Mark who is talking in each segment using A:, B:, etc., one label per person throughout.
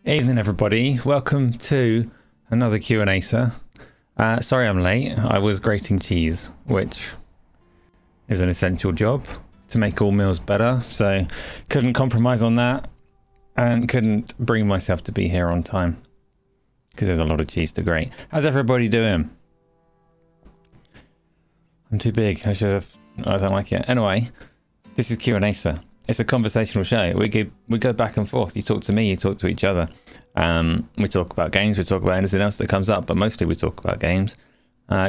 A: Evening, everybody. Welcome to another Q&Asa. Sorry I'm late. I was grating cheese, which is an essential job to make all meals better, so couldn't compromise on that and couldn't bring myself to be here on time because there's a lot of cheese to grate. How's everybody doing? I'm too big. I don't like it. Anyway, this is Q&Asa. It's a conversational show. We go back and forth. You talk to me, you talk to each other. We talk about games, we talk about anything else that comes up, but mostly we talk about games.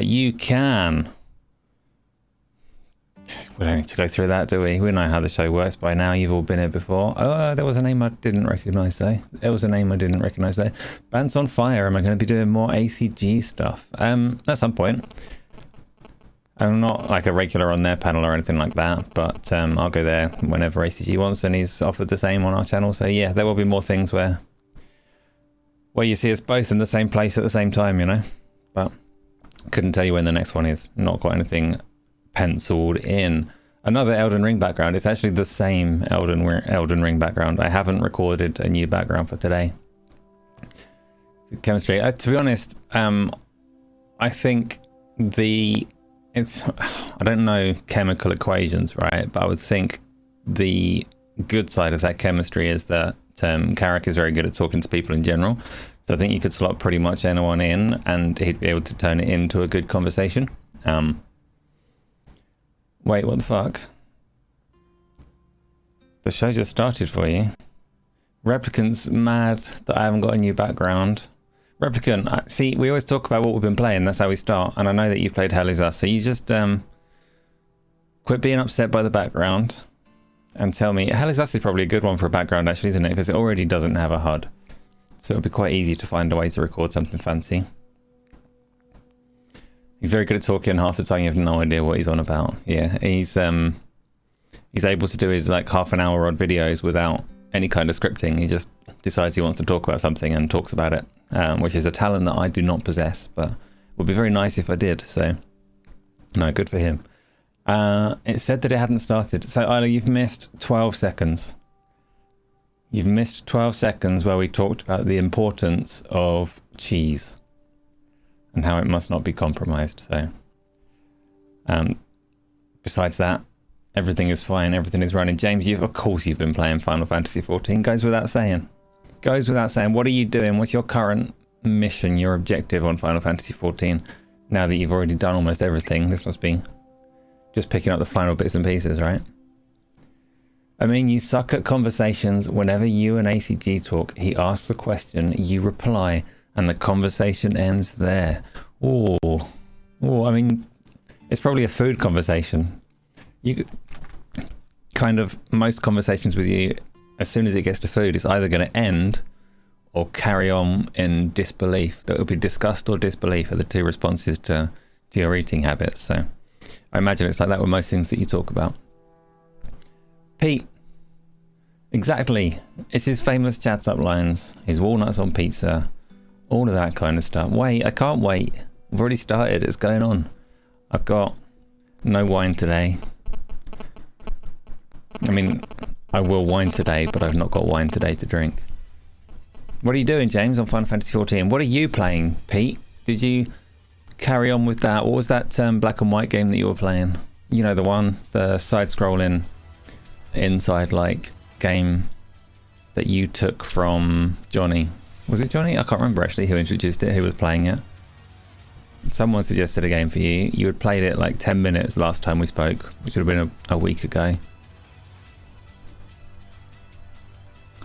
A: You can... We don't need to go through that, do we? We know how the show works by now. You've all been here before. Oh, there was a name I didn't recognise though. Bants on Fire. Am I going to be doing more ACG stuff? At some point. I'm not like a regular on their panel or anything like that, but I'll go there whenever ACG wants, and he's offered the same on our channel. So yeah, there will be more things where you see us both in the same place at the same time, you know. But couldn't tell you when the next one is. Not got anything penciled in. Another Elden Ring background. It's actually the same Elden Ring background. I haven't recorded a new background for today. Good chemistry. To be honest, I think I don't know chemical equations, right? But I would think the good side of that chemistry is that Carrick is very good at talking to people in general. So I think you could slot pretty much anyone in and he'd be able to turn it into a good conversation. Wait, what the fuck? The show just started for you. Replicant's mad that I haven't got a new background. Replicant, see, we always talk about what we've been playing. That's how we start. And I know that you've played Hell Is Us. So you just quit being upset by the background and tell me. Hell Is Us is probably a good one for a background, actually, isn't it? Because it already doesn't have a HUD. So it'll be quite easy to find a way to record something fancy. He's very good at talking. Half the time you have no idea what he's on about. Yeah, he's able to do his like half an hour odd videos without any kind of scripting. He just decides he wants to talk about something and talks about it, which is a talent that I do not possess, but would be very nice if I did. So no, good for him. It said that it hadn't started. So Isla, you've missed 12 seconds. You've missed 12 seconds where we talked about the importance of cheese and how it must not be compromised. So besides that, everything is fine. Everything is running. James, of course you've been playing Final Fantasy 14. Goes without saying. Goes without saying. What are you doing? What's your current mission, your objective on Final Fantasy 14? Now that you've already done almost everything, this must be just picking up the final bits and pieces, right? I mean, you suck at conversations. Whenever you and ACG talk, he asks a question, you reply, and the conversation ends there. Oh, I mean, it's probably a food conversation. You kind of, most conversations with you, as soon as it gets to food, it's either going to end or carry on in disbelief. That would be disgust or disbelief are the two responses to your eating habits. So I imagine it's like that with most things that you talk about. Pete, exactly. It's his famous chats up lines, his walnuts on pizza, all of that kind of stuff. Wait, I can't wait. We've already started. It's going on. I've got no wine today. I mean, I will wine today, but I've not got wine today to drink. What are you doing, James, on Final Fantasy 14? What are you playing, Pete? Did you carry on with that? What was that black and white game that you were playing? You know, the one, the side-scrolling inside like game that you took from Johnny. Was it Johnny? I can't remember actually who introduced it, who was playing it. Someone suggested a game for you. You had played it like 10 minutes last time we spoke, which would have been a week ago.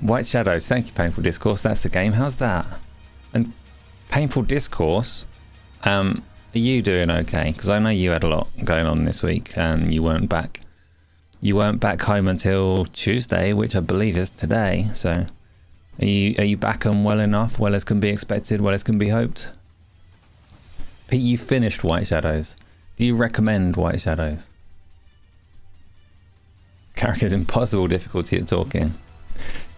A: White Shadows, thank you, Painful Discourse. That's the game. How's that? And Painful Discourse, are you doing okay? Because I know you had a lot going on this week and you weren't back. You weren't back home until Tuesday, which I believe is today. So are you back and well enough? Well as can be expected, well as can be hoped? Pete, you finished White Shadows. Do you recommend White Shadows? Character's impossible difficulty at talking.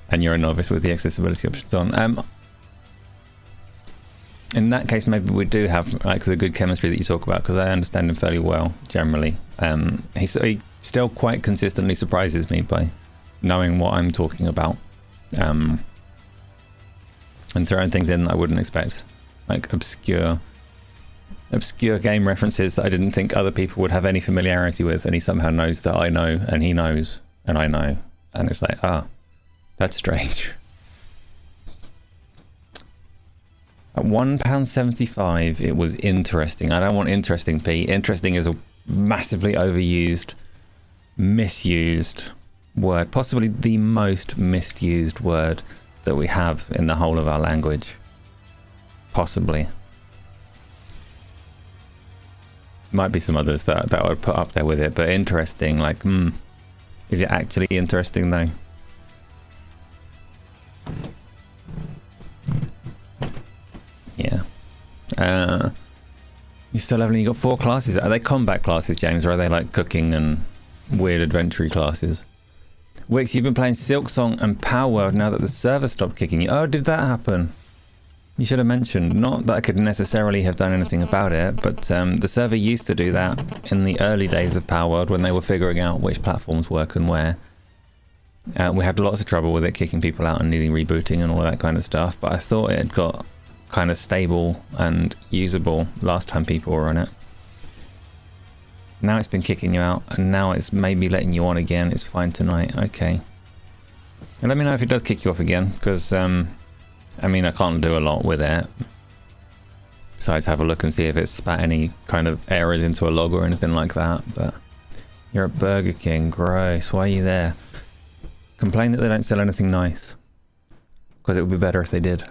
A: And you're a novice with the accessibility options on. In that case, maybe we do have like the good chemistry that you talk about, because I understand him fairly well generally. He still quite consistently surprises me by knowing what I'm talking about. and throwing things in that I wouldn't expect, like obscure game references that I didn't think other people would have any familiarity with, and he somehow knows that I know, and he knows, and I know, and it's like, that's strange. At £1.75, it was interesting. I don't want interesting, Pete. Interesting is a massively overused, misused word, possibly the most misused word that we have in the whole of our language. Possibly. Might be some others that I would put up there with it, but interesting, like, is it actually interesting though? Yeah. You still haven't. You got 4 classes. Are they combat classes, James, or are they like cooking and weird adventure classes? Wix, you've been playing Silksong and Power World now that the server stopped kicking you. Oh, did that happen? You should have mentioned. Not that I could necessarily have done anything about it, but the server used to do that in the early days of Power World when they were figuring out which platforms work and where. We had lots of trouble with it, kicking people out and needing rebooting and all that kind of stuff, but I thought it had got kind of stable and usable last time people were on it. Now it's been kicking you out, and now it's maybe letting you on again. It's fine tonight. Okay. And let me know if it does kick you off again, because I mean, I can't do a lot with it besides have a look and see if it's spat any kind of errors into a log or anything like that. But you're at Burger King. Gross. Why are you there? Complain that they don't sell anything nice, because it would be better if they did.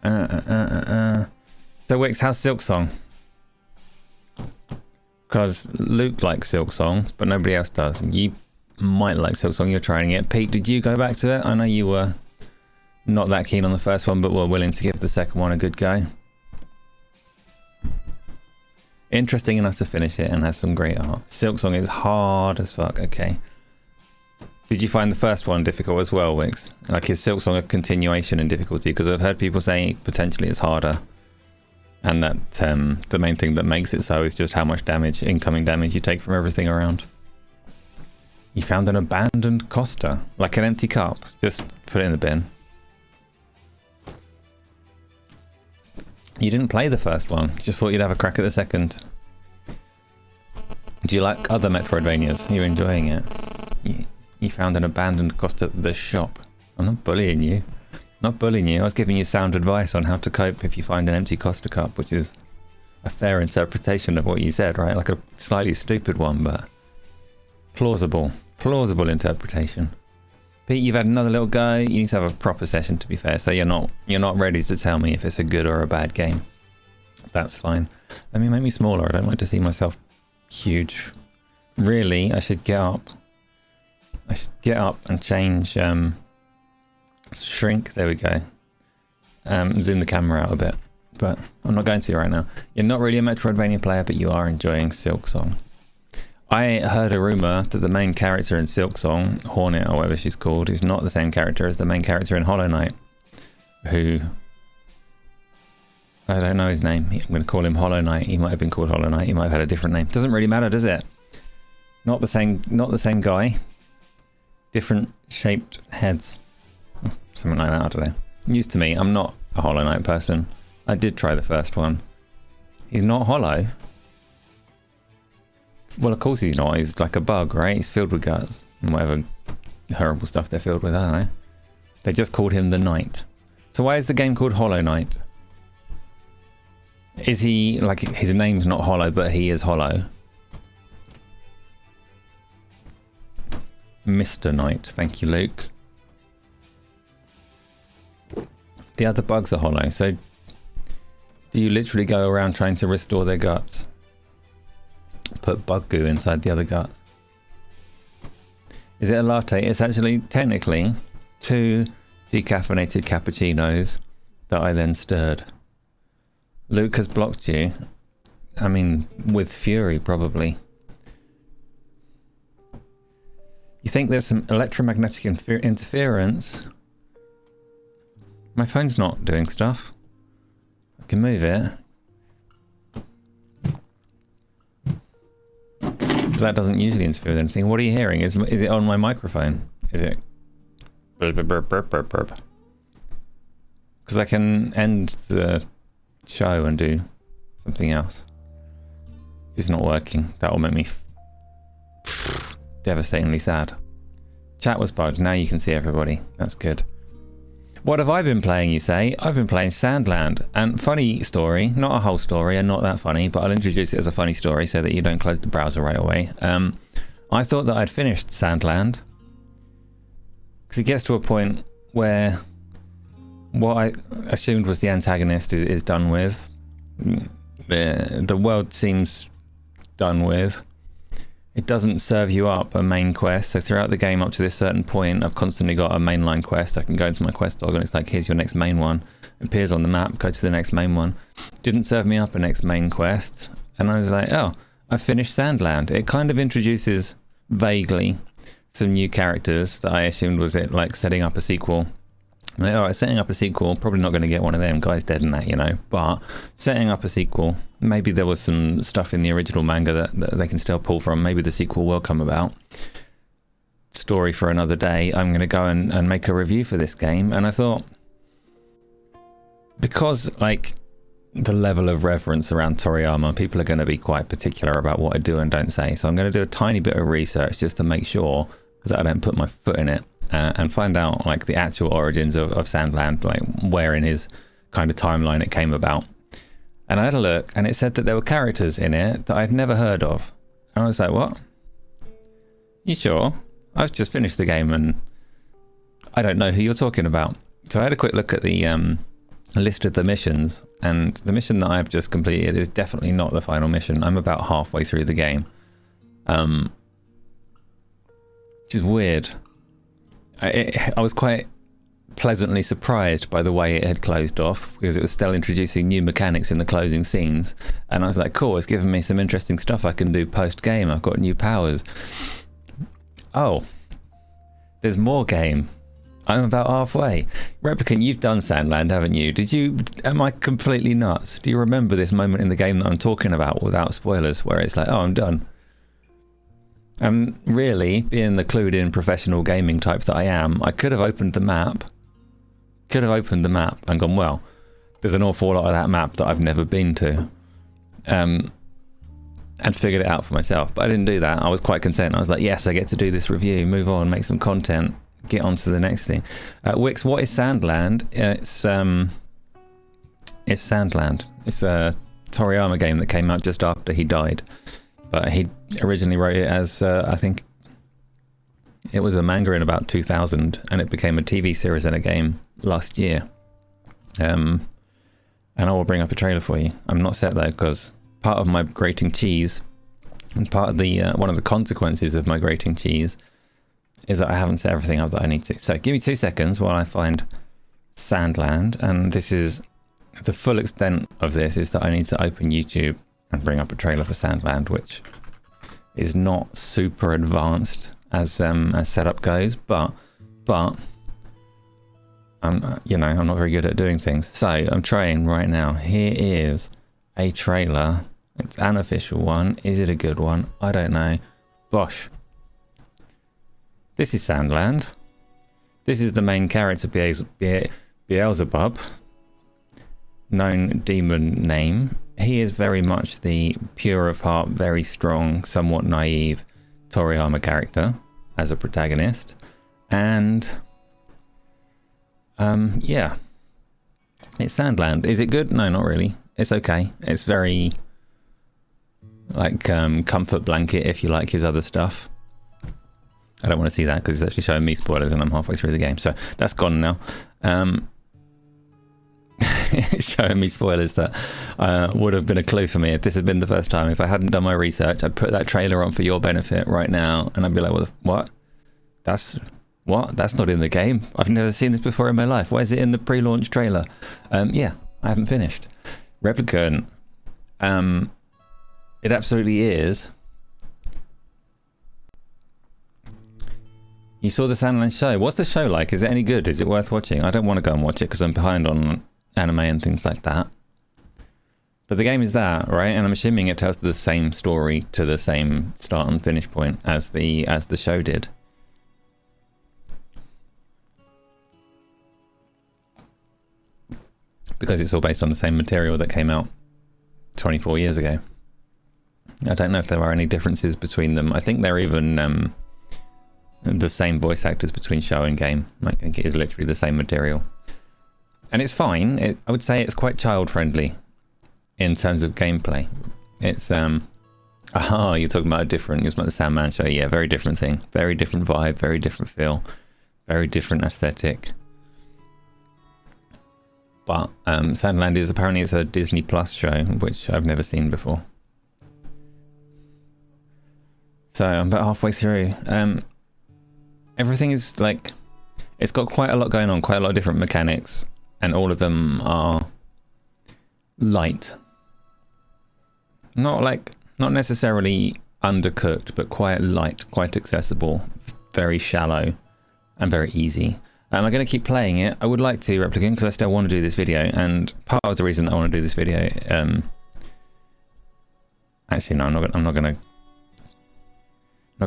A: So Wix, how's Silksong? Because Luke likes Silksong, but nobody else does. You might like Silksong, you're trying it. Pete, did you go back to it? I know you were not that keen on the first one, but were willing to give the second one a good go. Interesting enough to finish it and has some great art. Silksong is hard as fuck. Okay. Did you find the first one difficult as well, Wix? Like, is Silksong a continuation in difficulty? Because I've heard people saying potentially it's harder, and that the main thing that makes it so is just how much damage, incoming damage, you take from everything around. You found an abandoned Costa, like an empty cup. Just put it in the bin. You didn't play the first one. Just thought you'd have a crack at the second. Do you like other Metroidvanias? Are you enjoying it? You found an abandoned Costa at the shop. I'm not bullying you. Not bullying you. I was giving you sound advice on how to cope if you find an empty Costa cup, which is a fair interpretation of what you said, right? Like a slightly stupid one, but plausible. Plausible interpretation. Pete, you've had another little go. You need to have a proper session, to be fair. So you're not ready to tell me if it's a good or a bad game. That's fine. Let me make me smaller. I don't like to see myself huge. Really, I should get up. I should get up and change shrink. There we go. Zoom the camera out a bit, but I'm not going to right now. You're not really a Metroidvania player, but you are enjoying Silksong. I heard a rumor that the main character in Silksong, Hornet or whatever she's called, is not the same character as the main character in Hollow Knight, who I don't know his name. I'm going to call him Hollow Knight. He might have been called Hollow Knight. He might have had a different name. Doesn't really matter, does it? Not the same guy. Different shaped heads. Something like that, I don't know. News to me. I'm not a Hollow Knight person. I did try the first one. He's not hollow. Well, of course he's not. He's like a bug, right? He's filled with guts and whatever horrible stuff they're filled with, I don't know. They just called him the Knight. So why is the game called Hollow Knight? Is he, like, his name's not Hollow, but he is hollow? Mr. Knight. Thank you, Luke. The other bugs are hollow, so do you literally go around trying to restore their guts? Put bug goo inside the other guts. Is it a latte? It's actually technically 2 decaffeinated cappuccinos that I then stirred. Luke has blocked you. I mean, with fury, probably. You think there's some electromagnetic interference? My phone's not doing stuff. I can move it. That doesn't usually interfere with anything. What are you hearing? Is it on my microphone? Is it Because I can end the show and do something else. If it's not working, that will make me devastatingly sad. Chat was bugged. Now you can see everybody. That's good. What have I been playing, you say? I've been playing Sandland. And funny story, not a whole story and not that funny, but I'll introduce it as a funny story so that you don't close the browser right away. I thought that I'd finished Sandland because it gets to a point where what I assumed was the antagonist is done with. The world seems done with. It doesn't serve you up a main quest, so throughout the game up to this certain point I've constantly got a mainline quest. I can go into my quest log and it's like, here's your next main one. It appears on the map, go to the next main one. Didn't serve me up a next main quest, and I was like, oh, I finished Sandland. It kind of introduces vaguely some new characters that I assumed was it like setting up a sequel. Like, all right, setting up a sequel, probably not going to get one of them. Guy's dead in that, you know. But setting up a sequel, maybe there was some stuff in the original manga that they can still pull from. Maybe the sequel will come about. Story for another day. I'm going to go and make a review for this game. And I thought, because like the level of reverence around Toriyama, people are going to be quite particular about what I do and don't say. So I'm going to do a tiny bit of research just to make sure that I don't put my foot in it. And find out like the actual origins of Sandland, like where in his kind of timeline it came about. And I had a look and it said that there were characters in it that I'd never heard of. And I was like, what? You sure? I've just finished the game and I don't know who you're talking about. So I had a quick look at the list of the missions, and the mission that I've just completed is definitely not the final mission. I'm about halfway through the game. Which is weird. I was quite pleasantly surprised by the way it had closed off, because it was still introducing new mechanics in the closing scenes, and I was like, cool, it's given me some interesting stuff I can do post game. I've got new powers. Oh, there's more game. I'm about halfway. Replicant, you've done Sandland, haven't you? Am I completely nuts? Do you remember this moment in the game that I'm talking about without spoilers, where it's like, oh, I'm done? And really, being the clued in professional gaming type that I am, I could have opened the map and gone, well, there's an awful lot of that map that I've never been to, and figured it out for myself. But I didn't do that. I was quite content. I was like, yes, I get to do this review, move on, make some content, get on to the next thing. Wix, what is Sandland? It's Sandland. It's a Toriyama game that came out just after he died. But he originally wrote it as, I think, it was a manga in about 2000, and it became a TV series and a game last year. And I will bring up a trailer for you. I'm not set though, because part of my grating cheese, and part of the one of the consequences of my grating cheese, is that I haven't set everything up that I need to. So give me 2 seconds while I find Sandland, and this is the full extent of this, is that I need to open YouTube and bring up a trailer for Sandland, which is not super advanced as setup goes, but I'm not very good at doing things. So I'm trying right now. Here is a trailer. It's an official one. Is it a good one? I don't know. Bosh. This is Sandland. This is the main character, Beelzebub, known demon name. He is very much the pure of heart, very strong, somewhat naive Toriyama character as a protagonist. And yeah, it's Sandland. Is it good? No, not really. It's okay. It's very like comfort blanket if you like his other stuff. I don't want to see that because it's actually showing me spoilers and I'm halfway through the game, so that's gone now. It's showing me spoilers that would have been a clue for me if this had been the first time. If I hadn't done my research, I'd put that trailer on for your benefit right now, and I'd be like, what? That's not in the game. I've never seen this before in my life. Why is it in the pre-launch trailer? Yeah, I haven't finished. Replicant. It absolutely is. You saw the Sandland show. What's the show like? Is it any good? Is it worth watching? I don't want to go and watch it because I'm behind on anime and things like that. But the game is that, right? And I'm assuming it tells the same story to the same start and finish point as the show did. because it's all based on the same material that came out 24 years ago. I don't know if there are any differences between them. I think they're even the same voice actors between show and game. Like, I think it is literally the same material. And it's fine. I would say it's quite child-friendly in terms of gameplay. It's, you're talking about you're talking about the Sandman show. Yeah, very different thing. Very different vibe, very different feel, very different aesthetic. But Sandland is apparently it's a Disney Plus show, which I've never seen before. So I'm about halfway through. Everything is like, it's got quite a lot going on, quite a lot of different mechanics, and all of them are light. Not necessarily undercooked, but quite light, quite accessible, very shallow, and very easy. I'm going to keep playing it. I would like to replicate because I still want to do this video, and part of the reason that I want to do this video, actually no, I'm not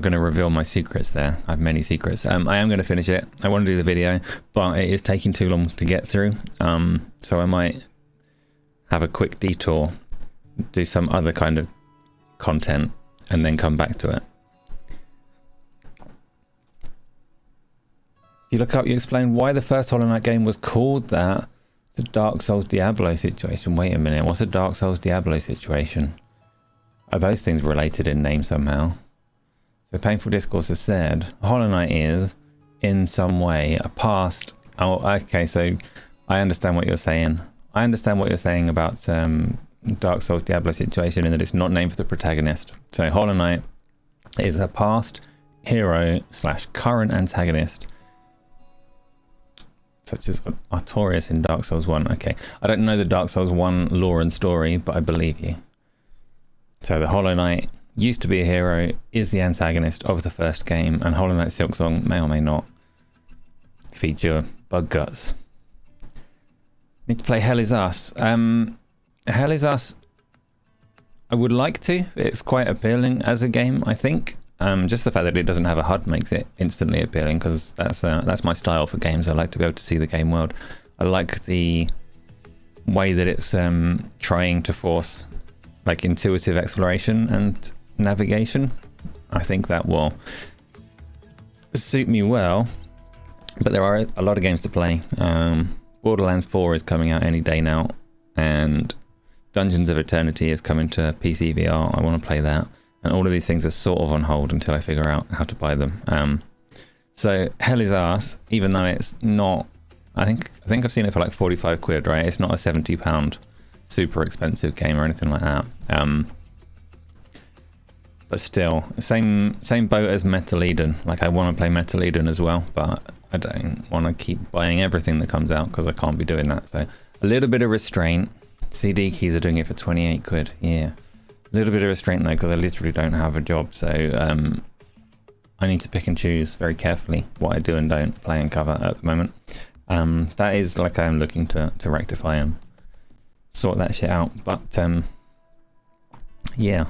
A: going to reveal my secrets there. I have many secrets. I am going to finish it. I want to do the video, but it is taking too long to get through. So I might have a quick detour, do some other kind of content, and then come back to it. You look up, you explain why the first Hollow Knight game was called that. It's a Dark Souls Diablo situation. Wait a minute, what's a Dark Souls Diablo situation? Are those things related in name somehow? So Painful Discourse has said Hollow Knight is in some way a past. Oh, okay, so I understand what you're saying. I understand what you're saying about Dark Souls Diablo situation, in that it's not named for the protagonist. So Hollow Knight is a past hero / current antagonist, such as Artorias in Dark Souls 1. Okay, I don't know the Dark Souls 1 lore and story, but I believe you. So the Hollow Knight used to be a hero, is the antagonist of the first game, and Hollow Knight Silksong may or may not feature bug guts. Need to play Hell Is Us. Hell Is Us, I would like to. It's quite appealing as a game, I think. Just the fact that it doesn't have a HUD makes it instantly appealing, because that's my style for games. I like to be able to see the game world. I like the way that it's trying to force like intuitive exploration and navigation. I think that will suit me well. But there are a lot of games to play. Borderlands 4 is coming out any day now, and Dungeons of Eternity is coming to PC VR. I want to play that. And all of these things are sort of on hold until I figure out how to buy them. So Hell Is Us, even though it's not, I think I've seen it for like 45 quid, right? It's not a £70 super expensive game or anything like that. But still, same boat as Metal Eden. Like, I want to play Metal Eden as well, but I don't want to keep buying everything that comes out because I can't be doing that. So a little bit of restraint. CD keys are doing it for 28 quid. Yeah. A little bit of restraint though, because I literally don't have a job, so I need to pick and choose very carefully what I do and don't play and cover at the moment. That is like I'm looking to rectify and sort that shit out. But yeah,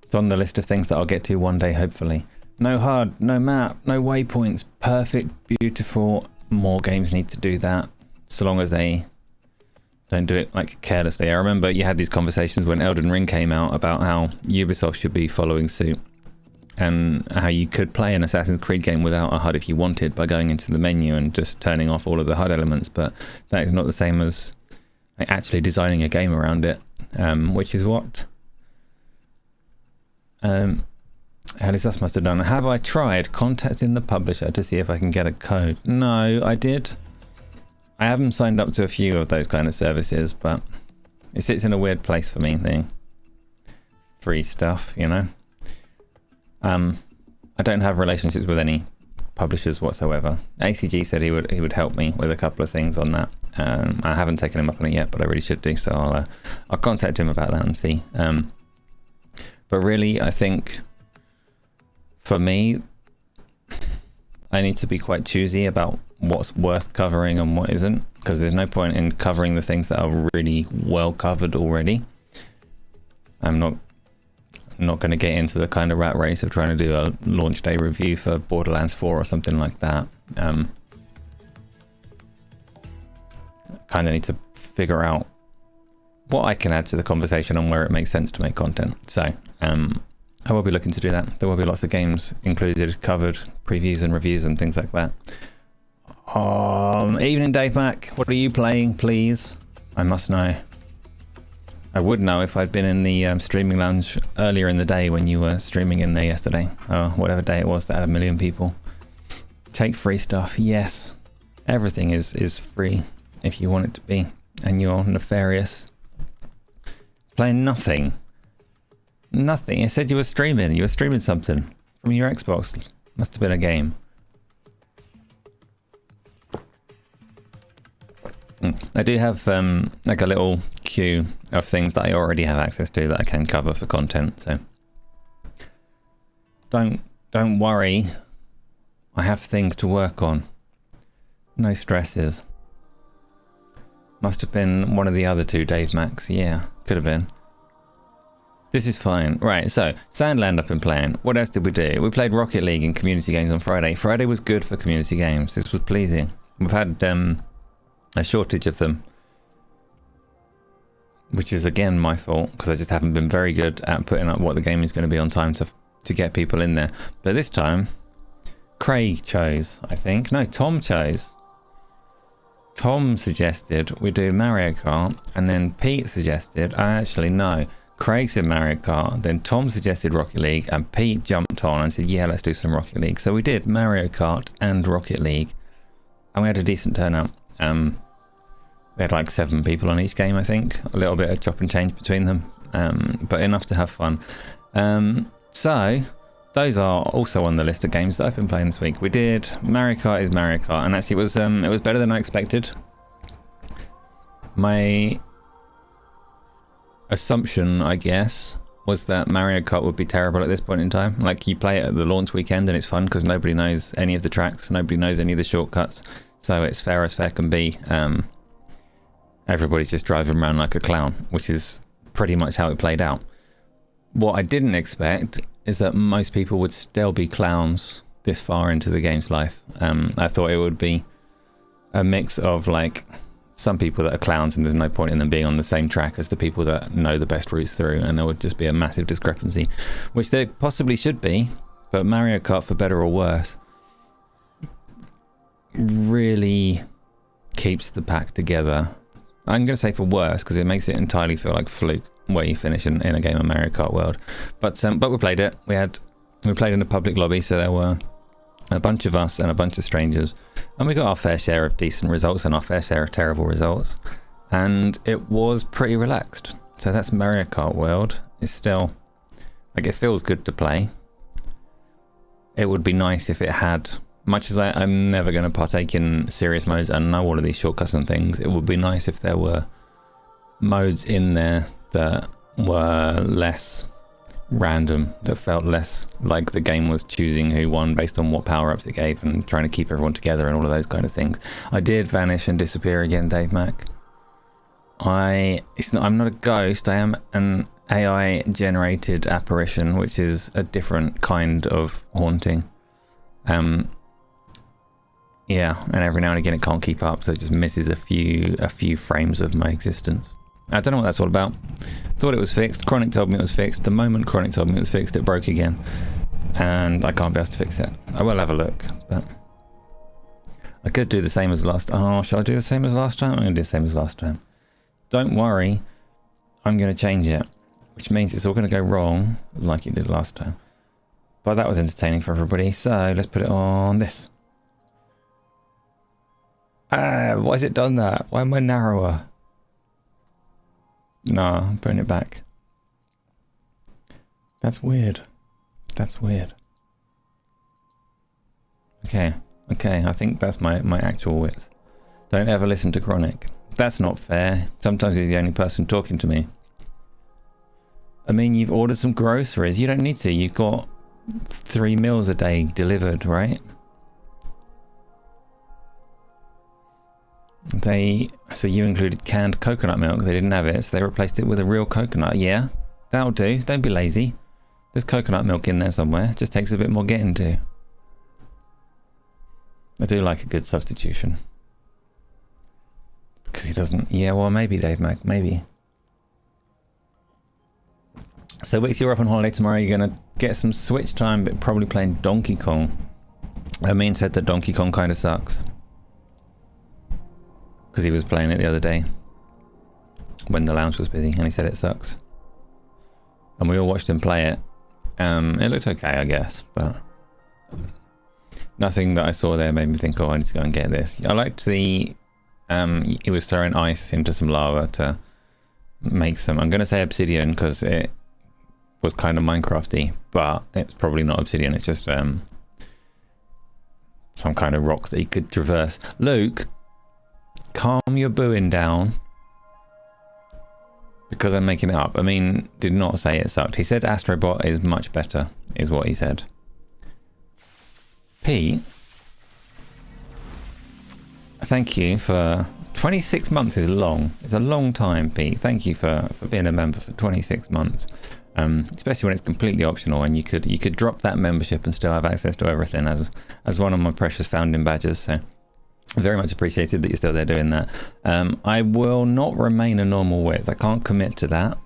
A: it's on the list of things that I'll get to one day, hopefully. No HUD, no map, no waypoints. Perfect, beautiful. More games need to do that, so long as they don't do it like carelessly. I remember you had these conversations when Elden Ring came out about how Ubisoft should be following suit, and how you could play an Assassin's Creed game without a HUD if you wanted by going into the menu and just turning off all of the HUD elements. But that is not the same as like actually designing a game around it, which is what Hell Is Us must have done. Have I tried contacting the publisher to see if I can get a code? No, I did. I haven't signed up to a few of those kind of services, but it sits in a weird place for me, the free stuff, you know. I don't have relationships with any publishers whatsoever. ACG said he would help me with a couple of things on that. I haven't taken him up on it yet, but I really should do, so I'll contact him about that and see. But really, I think for me, I need to be quite choosy about what's worth covering and what isn't, because there's no point in covering the things that are really well covered already. I'm not going to get into the kind of rat race of trying to do a launch day review for Borderlands 4 or something like that. Kind of need to figure out what I can add to the conversation and where it makes sense to make content. So I will be looking to do that. There will be lots of games included, covered, previews and reviews and things like that. Evening, Dave Mac. What are you playing, please? I must know. I would know if I'd been in the streaming lounge earlier in the day when you were streaming in there yesterday. Or whatever day it was that had 1 million people. Take free stuff. Yes. Everything is free if you want it to be. And you're nefarious. Playing nothing. Nothing. You said you were streaming. You were streaming something from your Xbox. Must have been a game. I do have like a little queue of things that I already have access to that I can cover for content. So don't worry. I have things to work on. No stresses. Must have been one of the other two Dave Max. Yeah, could have been. This is fine. Right, so Sandland I've been playing. What else did we do? We played Rocket League and community games on Friday. Friday was good for community games. This was pleasing. We've had a shortage of them, which is again my fault because I just haven't been very good at putting up what the game is going to be on time to get people in there. But this time, Craig chose, I think. No, Tom chose. Tom suggested we do Mario Kart, and then Pete suggested, actually no, Craig said Mario Kart, then Tom suggested Rocket League, and Pete jumped on and said, yeah, let's do some Rocket League. So we did Mario Kart and Rocket League, and we had a decent turnout. We had like 7 people on each game, I think. A little bit of chop and change between them, but enough to have fun. So those are also on the list of games that I've been playing this week. We did Mario Kart is Mario Kart, and actually it was better than I expected. My assumption, I guess, was that Mario Kart would be terrible at this point in time. Like, you play it at the launch weekend and it's fun because nobody knows any of the tracks, nobody knows any of the shortcuts, so it's fair as fair can be. Everybody's just driving around like a clown, which is pretty much how it played out. What I didn't expect is that most people would still be clowns this far into the game's life. I thought it would be a mix of like some people that are clowns and there's no point in them being on the same track as the people that know the best routes through, and there would just be a massive discrepancy, which there possibly should be. But Mario Kart, for better or worse, really keeps the pack together. I'm going to say for worse because it makes it entirely feel like fluke where you finish in a game of Mario Kart World. But we played it. We played in a public lobby, so there were a bunch of us and a bunch of strangers, and we got our fair share of decent results and our fair share of terrible results, and it was pretty relaxed. So that's Mario Kart World. It's still, like, it feels good to play. It would be nice if it had, much as I'm never going to partake in serious modes and know all of these shortcuts and things, it would be nice if there were modes in there that were less random, that felt less like the game was choosing who won based on what power-ups it gave and trying to keep everyone together and all of those kind of things. I did vanish and disappear again, Dave Mac. I'm not a ghost, I am an AI-generated apparition, which is a different kind of haunting. Yeah, and every now and again it can't keep up, so it just misses a few frames of my existence. I don't know what that's all about. Thought it was fixed. Chronic told me it was fixed. The moment Chronic told me it was fixed, it broke again. And I can't be asked to fix it. I will have a look, but I could do the same as last. Oh, shall I do the same as last time? I'm going to do the same as last time. Don't worry, I'm going to change it, which means it's all going to go wrong like it did last time. But that was entertaining for everybody, so let's put it on this. Why has it done that? Why am I narrower? No, I'm putting it back. That's weird. That's weird. Okay, I think that's my actual width. Don't ever listen to Chronic. That's not fair. Sometimes he's the only person talking to me. I mean, you've ordered some groceries. You don't need to. You've got 3 meals a day delivered, right? So you included canned coconut milk. They didn't have it, so they replaced it with a real coconut. Yeah, that'll do. Don't be lazy. There's coconut milk in there somewhere. It just takes a bit more getting to. I do like a good substitution. Because he doesn't... Yeah, well, maybe, Dave Mac, maybe. So, Wix, you're off on holiday tomorrow. You're going to get some Switch time, but probably playing Donkey Kong. Amin said that Donkey Kong kind of sucks. Because he was playing it the other day. When the lounge was busy, and he said it sucks. And we all watched him play it. It looked okay, I guess, but... Nothing that I saw there made me think, oh, I need to go and get this. I liked the... he was throwing ice into some lava to make some... I'm going to say obsidian, because it was kind of Minecrafty, but it's probably not obsidian, it's just some kind of rock that you could traverse. Luke, calm your booing down, because I'm making it up. I mean, did not say it sucked. He said Astrobot is much better, is what he said. Pete, thank you for 26 months is long. It's a long time, Pete. Thank you for being a member for 26 months. Especially when it's completely optional, and you could drop that membership and still have access to everything as one of my precious founding badges. So very much appreciated that you're still there doing that. I will not remain a normal width. I can't commit to that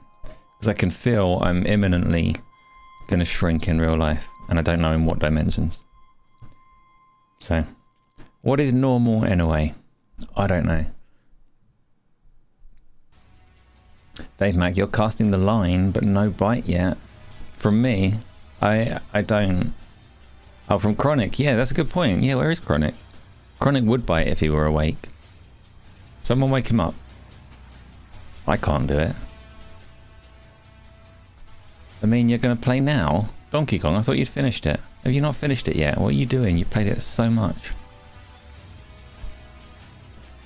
A: because I can feel I'm imminently going to shrink in real life, and I don't know in what dimensions. So, what is normal anyway? I don't know. Dave Mac, you're casting the line, but no bite yet. From me, I don't. Oh, from Chronic. Yeah, that's a good point. Yeah, where is Chronic? Chronic would bite if he were awake. Someone wake him up. I can't do it. I mean, you're going to play now? Donkey Kong, I thought you'd finished it. Have you not finished it yet? What are you doing? You played it so much.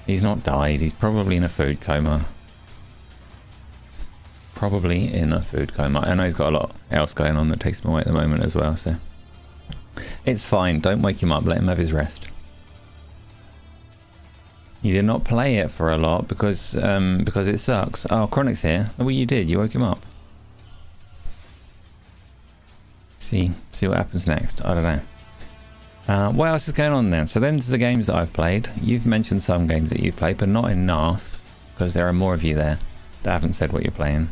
A: He's not died. He's probably in a food coma. Probably in a food coma. I know he's got a lot else going on that takes him away at the moment as well, so... It's fine. Don't wake him up. Let him have his rest. You did not play it for a lot because it sucks. Oh, Chronic's here. Look what you did. You woke him up. See what happens next. I don't know. What else is going on then? So them's the games that I've played. You've mentioned some games that you've played, but not enough because there are more of you there that haven't said what you're playing.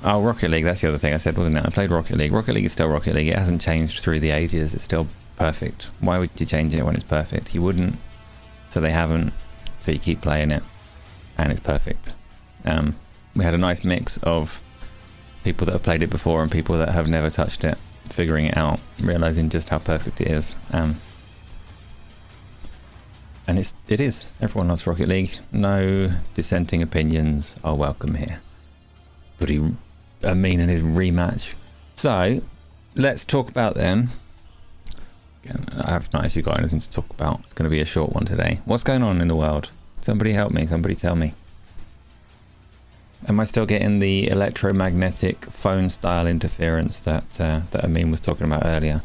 A: Oh, Rocket League, that's the other thing I said, wasn't it? I played Rocket League. Rocket League is still Rocket League. It hasn't changed through the ages. It's still perfect. Why would you change it when it's perfect? You wouldn't. So they haven't. So you keep playing it. And it's perfect. We had a nice mix of people that have played it before and people that have never touched it, figuring it out, realizing just how perfect it is. And it is. Everyone loves Rocket League. No dissenting opinions are welcome here. But Amin and his rematch. So, let's talk about them. Again, I have not actually got anything to talk about. It's going to be a short one today. What's going on in the world? Somebody help me. Somebody tell me. Am I still getting the electromagnetic phone style interference that Amin was talking about earlier?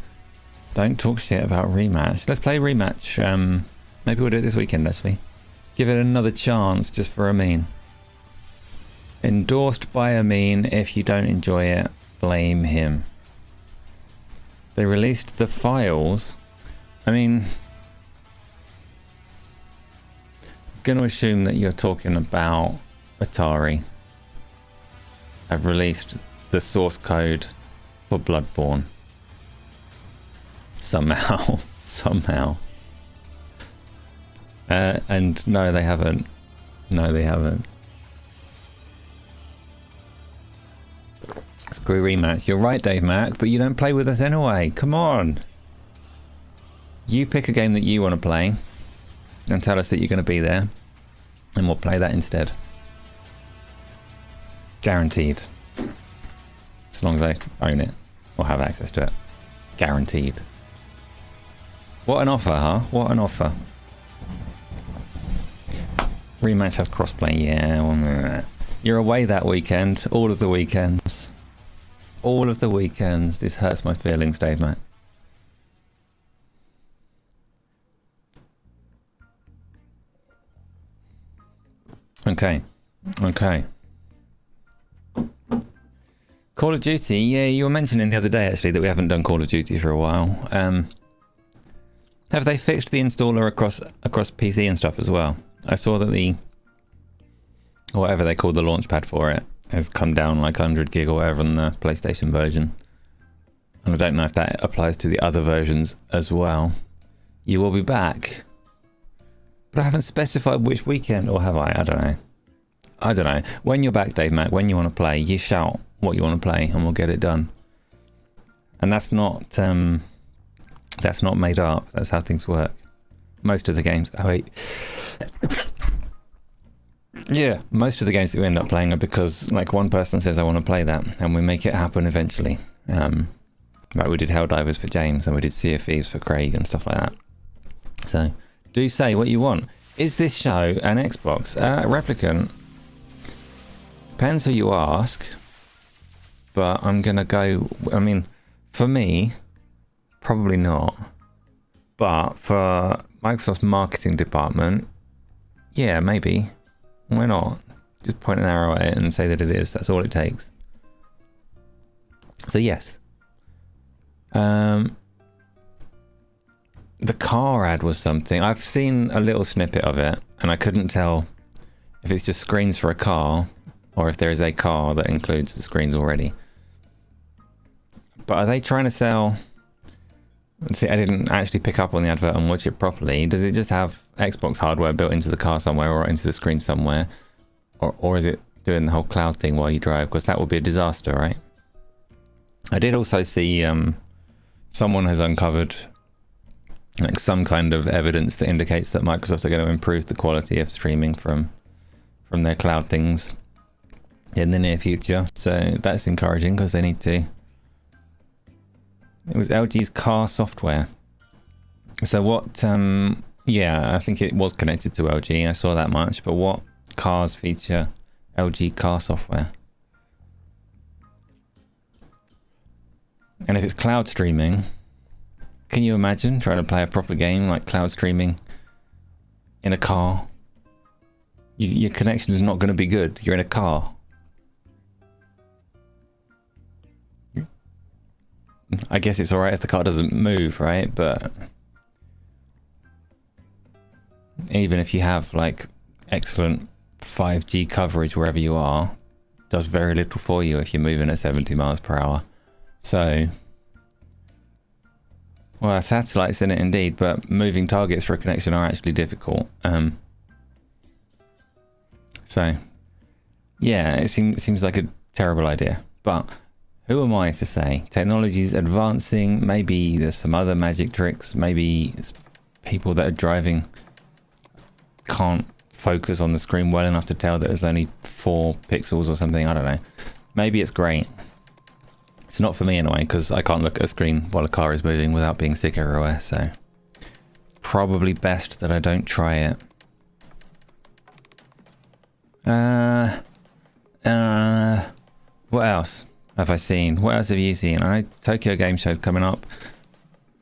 A: Don't talk shit about rematch. Let's play rematch. Maybe we'll do it this weekend, actually. Give it another chance just for Amin. Endorsed by Amin. If you don't enjoy it, blame him. They released the files. I mean, I'm going to assume that you're talking about Atari. I've released the source code for Bloodborne. Somehow. Somehow. And no, they haven't. No, they haven't. Screw rematch. You're right, Dave Mac, but you don't play with us anyway. Come on. You pick a game that you want to play and tell us that you're going to be there, and we'll play that instead. Guaranteed. As long as I own it or have access to it. Guaranteed. What an offer, huh? What an offer. Rematch has crossplay. Yeah. You're away that weekend. All of the weekends. All of the weekends. This hurts my feelings, Dave Mac. Okay. Call of Duty. Yeah, you were mentioning the other day, actually, that we haven't done Call of Duty for a while. Have they fixed the installer across PC and stuff as well? I saw that the, whatever they call the launchpad for it, has come down like 100 gig or whatever on the PlayStation version. And I don't know if that applies to the other versions as well. You will be back. But I haven't specified which weekend, or have I? I don't know. I don't know. When you're back, Dave Mac, when you want to play, you shout what you want to play and we'll get it done. And that's not made up. That's how things work. Most of the games... Oh, wait. Yeah, most of the games that we end up playing are because like one person says I want to play that and we make it happen eventually. Like we did Helldivers for James and we did Sea of Thieves for Craig and stuff like that. So do say what you want. Is this show an Xbox? Replicant. Depends who you ask. But I'm going to go... I mean, for me, probably not. But for Microsoft's marketing department, yeah, maybe. Why not? Just point an arrow at it and say that it is. That's all it takes. So yes. The car ad was something. I've seen a little snippet of it and I couldn't tell if it's just screens for a car or if there is a car that includes the screens already. But are they trying to sell... Let's see, I didn't actually pick up on the advert and watch it properly. Does it just have Xbox hardware built into the car somewhere or into the screen somewhere? Or is it doing the whole cloud thing while you drive? Because that would be a disaster, right? I did also see someone has uncovered like some kind of evidence that indicates that Microsoft are going to improve the quality of streaming from their cloud things in the near future. So that's encouraging because they need to. It was LG's car software. So what, yeah, I think it was connected to LG. I saw that much, but what cars feature LG car software? And if it's cloud streaming, can you imagine trying to play a proper game like cloud streaming in a car? Your connection is not going to be good. You're in a car. I guess it's alright if the car doesn't move, right? But even if you have like excellent 5G coverage wherever you are, it does very little for you if you're moving at 70 miles per hour. So, well, satellite's in it indeed, but moving targets for a connection are actually difficult. So, yeah, it seems like a terrible idea. But who am I to say? Technology's advancing. Maybe there's some other magic tricks. Maybe people that are driving can't focus on the screen well enough to tell that there's only 4 pixels or something. I don't know. Maybe it's great. It's not for me anyway, because I can't look at a screen while a car is moving without being sick everywhere, so probably best that I don't try it. What else have I seen? What else have you seen? I know Tokyo Game Show is coming up.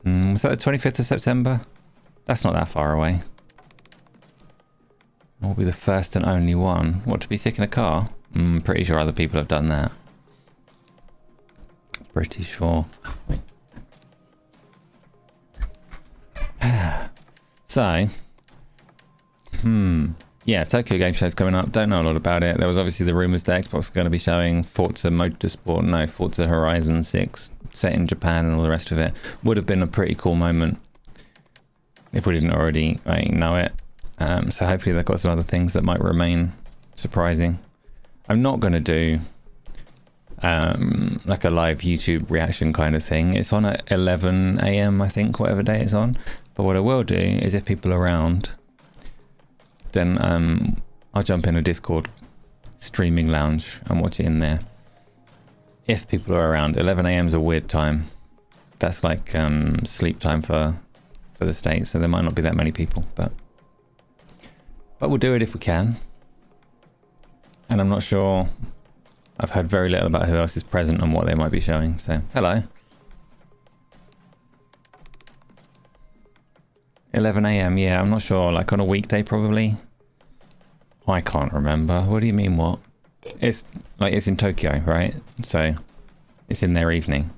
A: Was that the 25th of September? That's not that far away. Will be the first and only one. What, to be sick in a car? Pretty sure other people have done that. Pretty sure. So, yeah, Tokyo Game Show is coming up. Don't know a lot about it. There was obviously the rumours that Xbox is going to be showing Forza Horizon 6 set in Japan and all the rest of it. Would have been a pretty cool moment if we didn't already know it. So hopefully they've got some other things that might remain surprising. I'm not going to do like a live YouTube reaction kind of thing. It's on at 11 AM, I think, whatever day it's on. But what I will do is if people are around, then I'll jump in a Discord streaming lounge and watch it in there. If people are around. 11 AM is a weird time. That's like sleep time for the States, so there might not be that many people, but we'll do it if we can. And I'm not sure. I've heard very little about who else is present and what they might be showing, so hello. 11 AM, yeah, I'm not sure, like on a weekday probably. I can't remember. What do you mean what? It's like it's in Tokyo, right? So it's in their evening.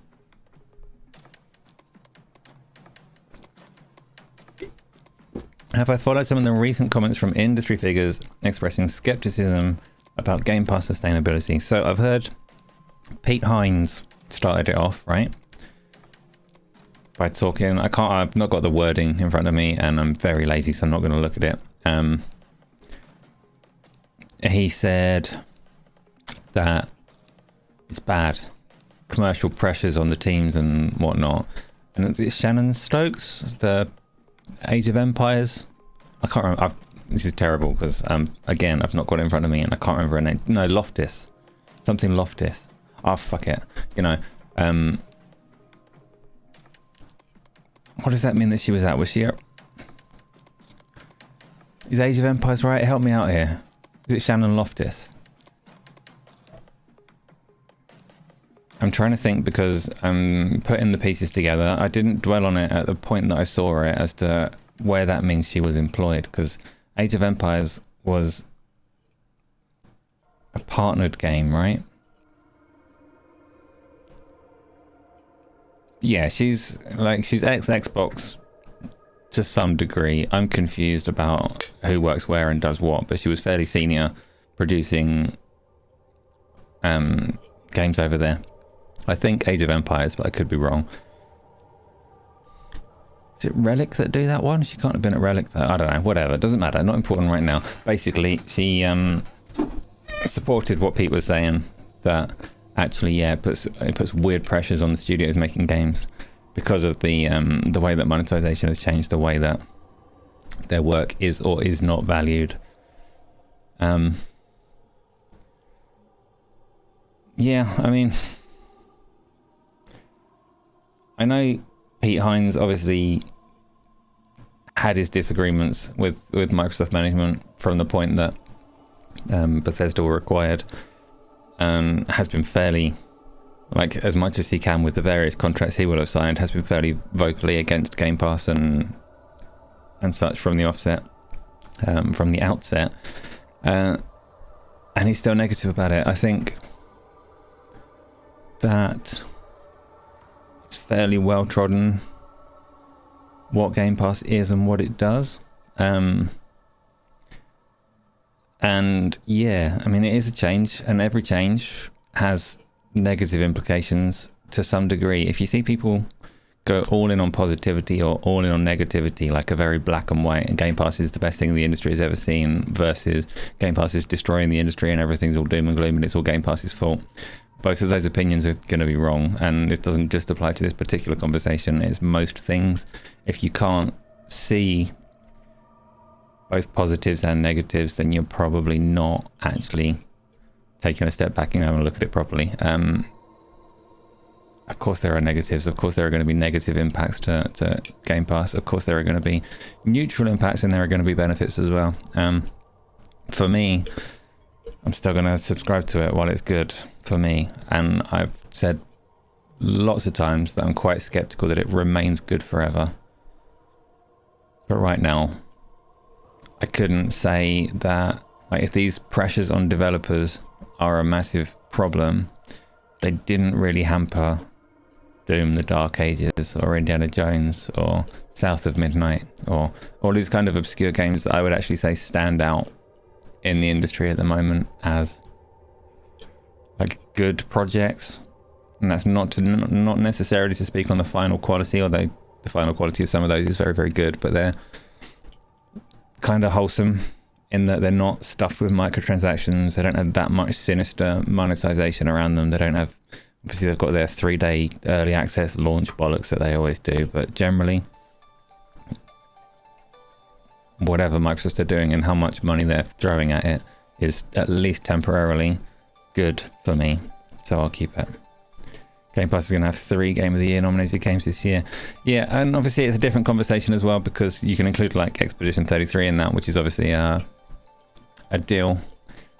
A: Have I followed some of the recent comments from industry figures expressing skepticism about Game Pass sustainability? So I've heard Pete Hines started it off, right? By talking, I've not got the wording in front of me, and I'm very lazy, so I'm not going to look at it. He said that it's bad, commercial pressures on the teams and whatnot. And it's Shannon Stokes, the Age of Empires. I can't remember. This is terrible because, again, I've not got it in front of me and I can't remember her name. No, Loftus. Something Loftus. Oh, fuck it. You know, what does that mean that she was at? Was she at... Is Age of Empires right? Help me out here. Is it Shannon Loftus? I'm trying to think because I'm putting the pieces together. I didn't dwell on it at the point that I saw it as to where that means she was employed, because Age of Empires was a partnered game, right? Yeah, she's ex-Xbox to some degree. I'm confused about who works where and does what, but she was fairly senior producing games over there. I think Age of Empires, but I could be wrong. Is it Relic that do that one? She can't have been at Relic. I don't know. Whatever. It doesn't matter. Not important right now. Basically, she supported what Pete was saying, that actually, yeah, it puts weird pressures on the studios making games because of the way that monetization has changed, the way that their work is or is not valued. Yeah, I mean, I know Pete Hines obviously had his disagreements with Microsoft management from the point that Bethesda were acquired, and has been fairly, like, as much as he can with the various contracts he will have signed, has been fairly vocally against Game Pass and such from the outset. And he's still negative about it. I think that it's fairly well trodden what Game Pass is and what it does. And yeah, I mean, it is a change, and every change has negative implications to some degree. If you see people go all in on positivity or all in on negativity, like a very black and white, and Game Pass is the best thing the industry has ever seen, versus Game Pass is destroying the industry and everything's all doom and gloom and it's all Game Pass's fault, both of those opinions are going to be wrong. And it doesn't just apply to this particular conversation, it's most things. If you can't see both positives and negatives, then you're probably not actually taking a step back and having a look at it properly. Of course there are negatives, of course there are going to be negative impacts to Game Pass, of course there are going to be neutral impacts, and there are going to be benefits as well. For me, I'm still going to subscribe to it while it's good for me, and I've said lots of times that I'm quite skeptical that it remains good forever. But right now, I couldn't say that, like, if these pressures on developers are a massive problem, they didn't really hamper Doom, The Dark Ages, or Indiana Jones, or South of Midnight, or all these kind of obscure games that I would actually say stand out in the industry at the moment as like good projects. And that's not necessarily to speak on the final quality, although the final quality of some of those is very, very good, but they're kind of wholesome in that they're not stuffed with microtransactions. They don't have that much sinister monetization around them. They don't have, obviously they've got their 3-day early access launch bollocks that they always do, but generally whatever Microsoft are doing and how much money they're throwing at it is at least temporarily good for me, so I'll keep it. Game Pass is going to have 3 Game of the Year nominated games this year. Yeah, and obviously it's a different conversation as well, because you can include like Expedition 33 in that, which is obviously a deal,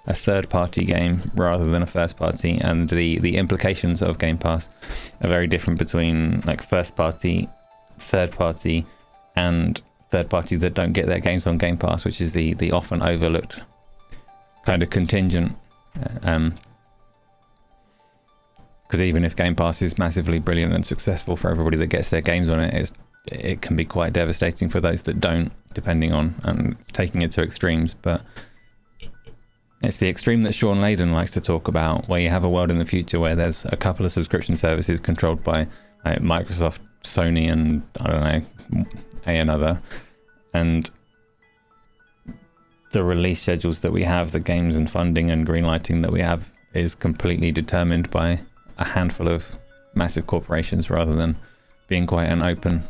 A: a third-party game rather than a first-party, and the implications of Game Pass are very different between like first-party, third-party, and third-parties that don't get their games on Game Pass, which is the often overlooked kind of contingent. Because even if Game Pass is massively brilliant and successful for everybody that gets their games on it, it can be quite devastating for those that don't, depending on, and it's taking it to extremes, but it's the extreme that Sean Layden likes to talk about, where you have a world in the future where there's a couple of subscription services controlled by Microsoft, Sony, and I don't know, another, and the release schedules that we have, the games and funding and greenlighting that we have, is completely determined by a handful of massive corporations rather than being quite an open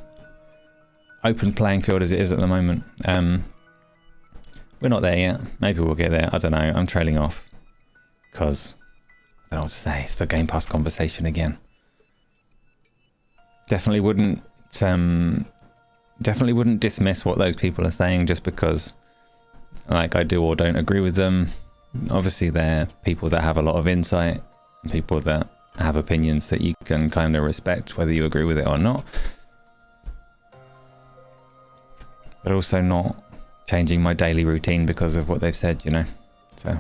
A: playing field as it is at the moment. We're not there yet. Maybe we'll get there. I don't know. I'm trailing off because I don't know what to say. It's the Game Pass conversation again. Definitely wouldn't dismiss what those people are saying just because, like, I do or don't agree with them. Obviously, they're people that have a lot of insight, people that have opinions that you can kind of respect, whether you agree with it or not. But also not changing my daily routine because of what they've said, you know. So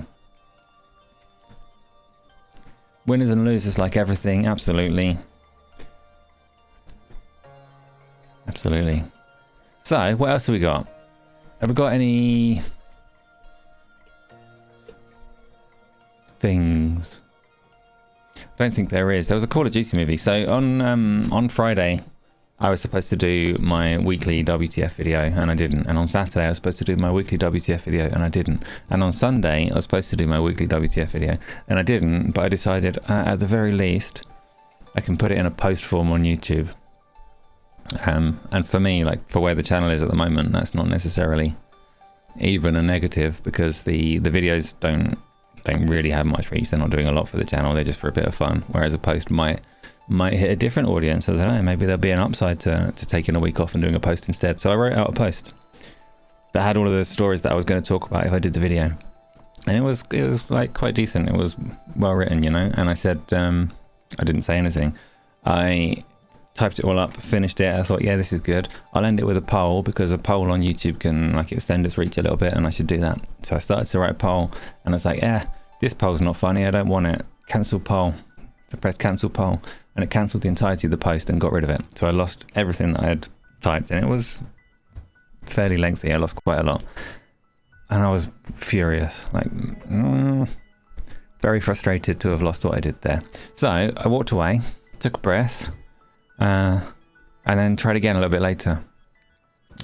A: winners and losers, like everything, absolutely. Absolutely. So what else have we got? Have we got any things? I don't think there is. There was a Call of Duty movie. So on Friday I was supposed to do my weekly WTF video and I didn't. And on Saturday I was supposed to do my weekly WTF video and I didn't. And on Sunday I was supposed to do my weekly WTF video and I didn't. But I decided at the very least I can put it in a post form on YouTube. And for me, like, for where the channel is at the moment, that's not necessarily even a negative, because the videos don't really have much reach. They're not doing a lot for the channel. They're just for a bit of fun. Whereas a post might hit a different audience. I don't know, maybe there'll be an upside to taking a week off and doing a post instead. So I wrote out a post that had all of the stories that I was going to talk about if I did the video. And it was like quite decent. It was well written, you know. And I said, I didn't say anything. I typed it all up, finished it. I thought, yeah, this is good. I'll end it with a poll, because a poll on YouTube can like extend its reach a little bit, and I should do that. So I started to write a poll, and I was like, yeah, this poll's not funny. I don't want it. Cancel poll. So I pressed cancel poll, and it cancelled the entirety of the post and got rid of it. So I lost everything that I had typed, and it was fairly lengthy. I lost quite a lot, and I was furious, like very frustrated to have lost what I did there. So I walked away, took a breath, and then tried again a little bit later.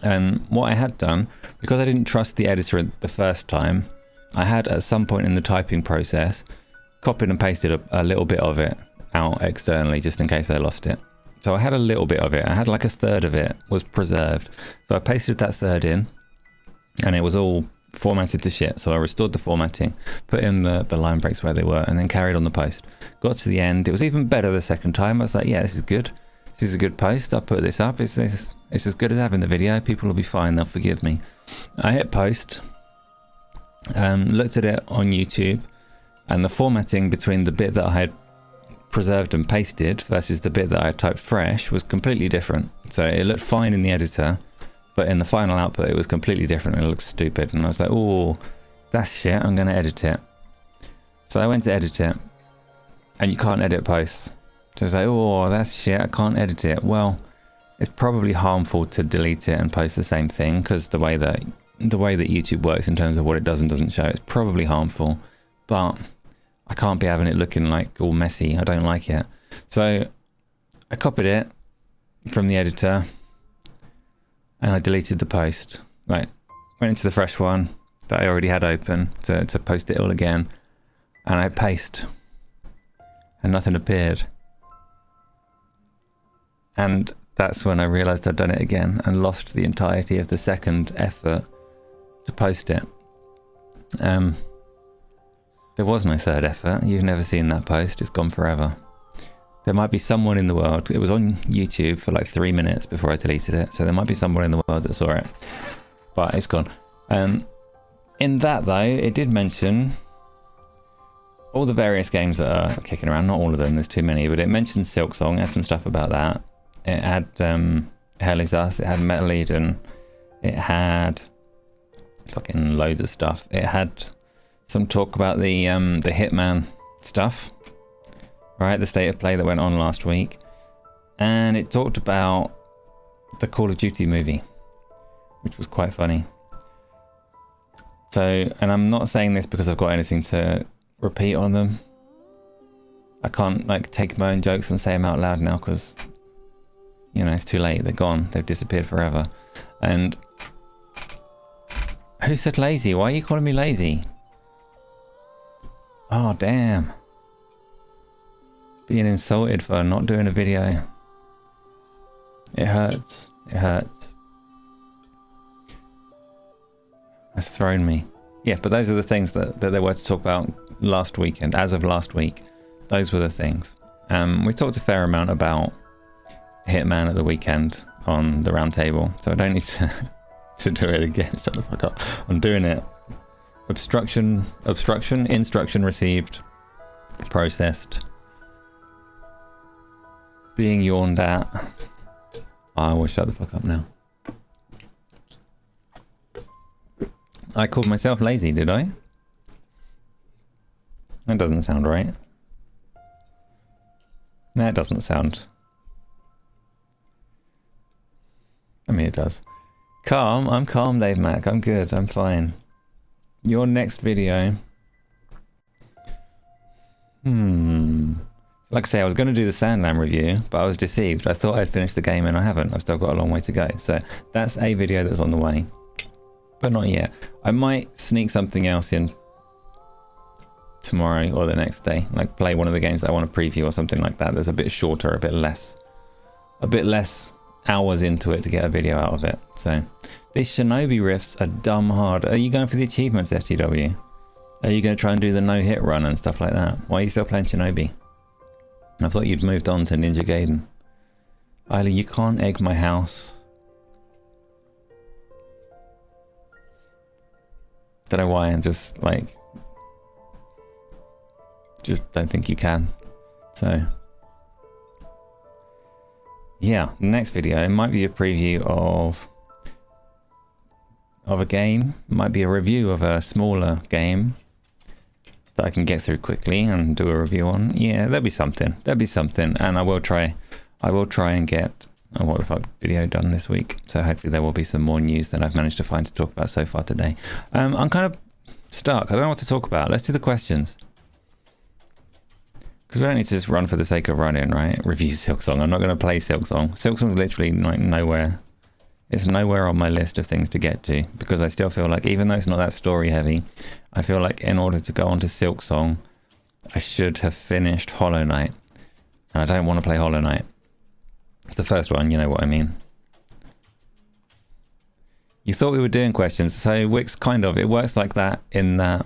A: And what I had done, because I didn't trust the editor the first time, I had at some point in the typing process copied and pasted a little bit of it out externally just in case I lost it. So I had a little bit of it. I had like a third of it was preserved. So I pasted that third in, and it was all formatted to shit. So I restored the formatting, put in the line breaks where they were, and then carried on the post. Got to the end. It was even better the second time. I was like, yeah, this is good. This is a good post. I'll put this up. It's as good as having the video. People will be fine. They'll forgive me. I hit post, looked at it on YouTube, and the formatting between the bit that I had preserved and pasted versus the bit that I typed fresh was completely different. So it looked fine in the editor, but in the final output it was completely different. It looked stupid, and I was like, oh, that's shit. I'm going to edit it. So I went to edit it, and you can't edit posts. So I was like, oh, that's shit. I can't edit it. Well, it's probably harmful to delete it and post the same thing, because the way that YouTube works in terms of what it does and doesn't show, it's probably harmful. But I can't be having it looking like all messy. I don't like it. So I copied it from the editor and I deleted the post. Right, went into the fresh one that I already had open to post it all again, and I paste, and nothing appeared. And that's when I realized I'd done it again and lost the entirety of the second effort to post it. There was no third effort. You've never seen that post. It's gone forever. There might be someone in the world. It was on YouTube for like 3 minutes before I deleted it. So there might be someone in the world that saw it, but it's gone. In that though, it did mention all the various games that are kicking around. Not all of them, there's too many, but it mentioned Silksong. It had some stuff about that. It had Hell Is Us. It had Metal Eden. It had fucking loads of stuff. It had some talk about the Hitman stuff, right? The state of play that went on last week, and it talked about the Call of Duty movie, which was quite funny. So, and I'm not saying this because I've got anything to repeat on them. I can't like take my own jokes and say them out loud now because, you know, it's too late. They're gone. They've disappeared forever. And who said lazy? Why are you calling me lazy? Oh, damn. Being insulted for not doing a video. It hurts. It hurts. That's thrown me. Yeah, but those are the things that there were to talk about last weekend. As of last week, those were the things. We talked a fair amount about Hitman at the weekend on the round table, so I don't need to do it again. Shut the fuck up. I'm doing it. Obstruction, instruction received, processed, being yawned at. I will shut the fuck up now. I called myself lazy, did I? That doesn't sound right. That doesn't sound... I mean, it does. Calm? I'm calm, Dave Mac. I'm good. I'm fine. Your next video... Like I say, I was going to do the Sandland review, but I was deceived. I thought I'd finished the game and I haven't. I've still got a long way to go. So that's a video that's on the way. But not yet. I might sneak something else in tomorrow or the next day. Like play one of the games that I want to preview or something like that. That's a bit shorter, a bit less hours into it to get a video out of it. So these Shinobi rifts are dumb hard. Are you going for the achievements, FTW? Are you going to try and do the no-hit run and stuff like that? Why are you still playing Shinobi? I thought you'd moved on to Ninja Gaiden. Isla, you can't egg my house. Don't know why, I'm just like... Just don't think you can. So... Yeah, next video might be a preview of a game. Might be a review of a smaller game that I can get through quickly and do a review on. Yeah, there'll be something. There'll be something, and I will try and get a what the fuck video done this week. So hopefully there will be some more news that I've managed to find to talk about so far today. I'm kind of stuck. I don't know what to talk about. Let's do the questions. Because we don't need to just run for the sake of running, right? Review Silksong. I'm not going to play Silksong. Silksong's literally like nowhere. It's nowhere on my list of things to get to, because I still feel like, even though it's not that story heavy, I feel like in order to go on to Silksong, I should have finished Hollow Knight. And I don't want to play Hollow Knight. The first one, you know what I mean. You thought we were doing questions, so Wix kind of, it works like that in that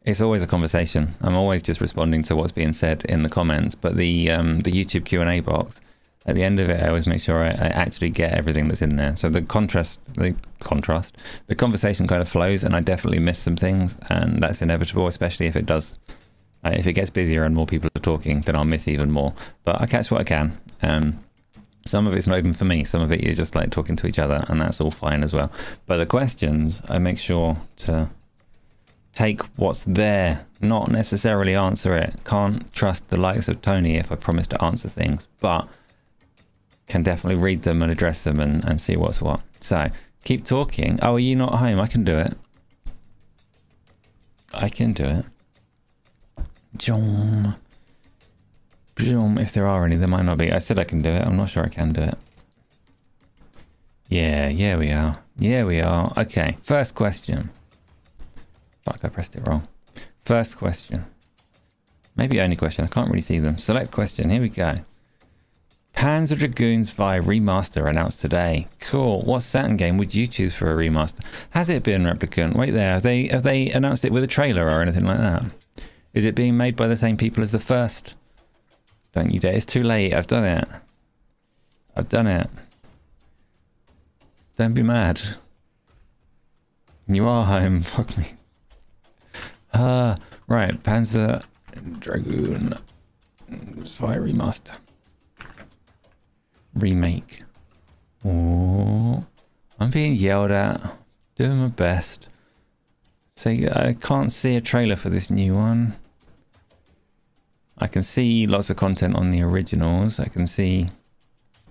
A: it's always a conversation. I'm always just responding to what's being said in the comments, but the YouTube Q&A box, at the end of it, I always make sure I actually get everything that's in there. So the conversation kind of flows, and I definitely miss some things, and that's inevitable, especially if it does. If it gets busier and more people are talking, then I'll miss even more. But I catch what I can. Some of it's not even for me. Some of it you're just like talking to each other, and that's all fine as well. But the questions, I make sure to take what's there, not necessarily answer it. Can't trust the likes of Tony if I promise to answer things, but can definitely read them and address them and see what's what. So keep talking. Oh, are you not home? I can do it. I can do it. Jom. If there are any, there might not be. I said I can do it. I'm not sure I can do it. Yeah, we are. Yeah, we are. Okay, first question. Fuck, I pressed it wrong. First question. Maybe only question. I can't really see them. Select question. Here we go. Panzer Dragoons Vi remaster announced today. Cool. What Saturn game would you choose for a remaster? Has it been Replicant? Wait there. Have they announced it with a trailer or anything like that? Is it being made by the same people as the first? Don't you dare. It's too late. I've done it. I've done it. Don't be mad. You are home. Fuck me. Right. Panzer Dragoon Vi remaster. Remake. Oh, I'm being yelled at. Doing my best. So I can't see a trailer for this new one. I can see lots of content on the originals. I can see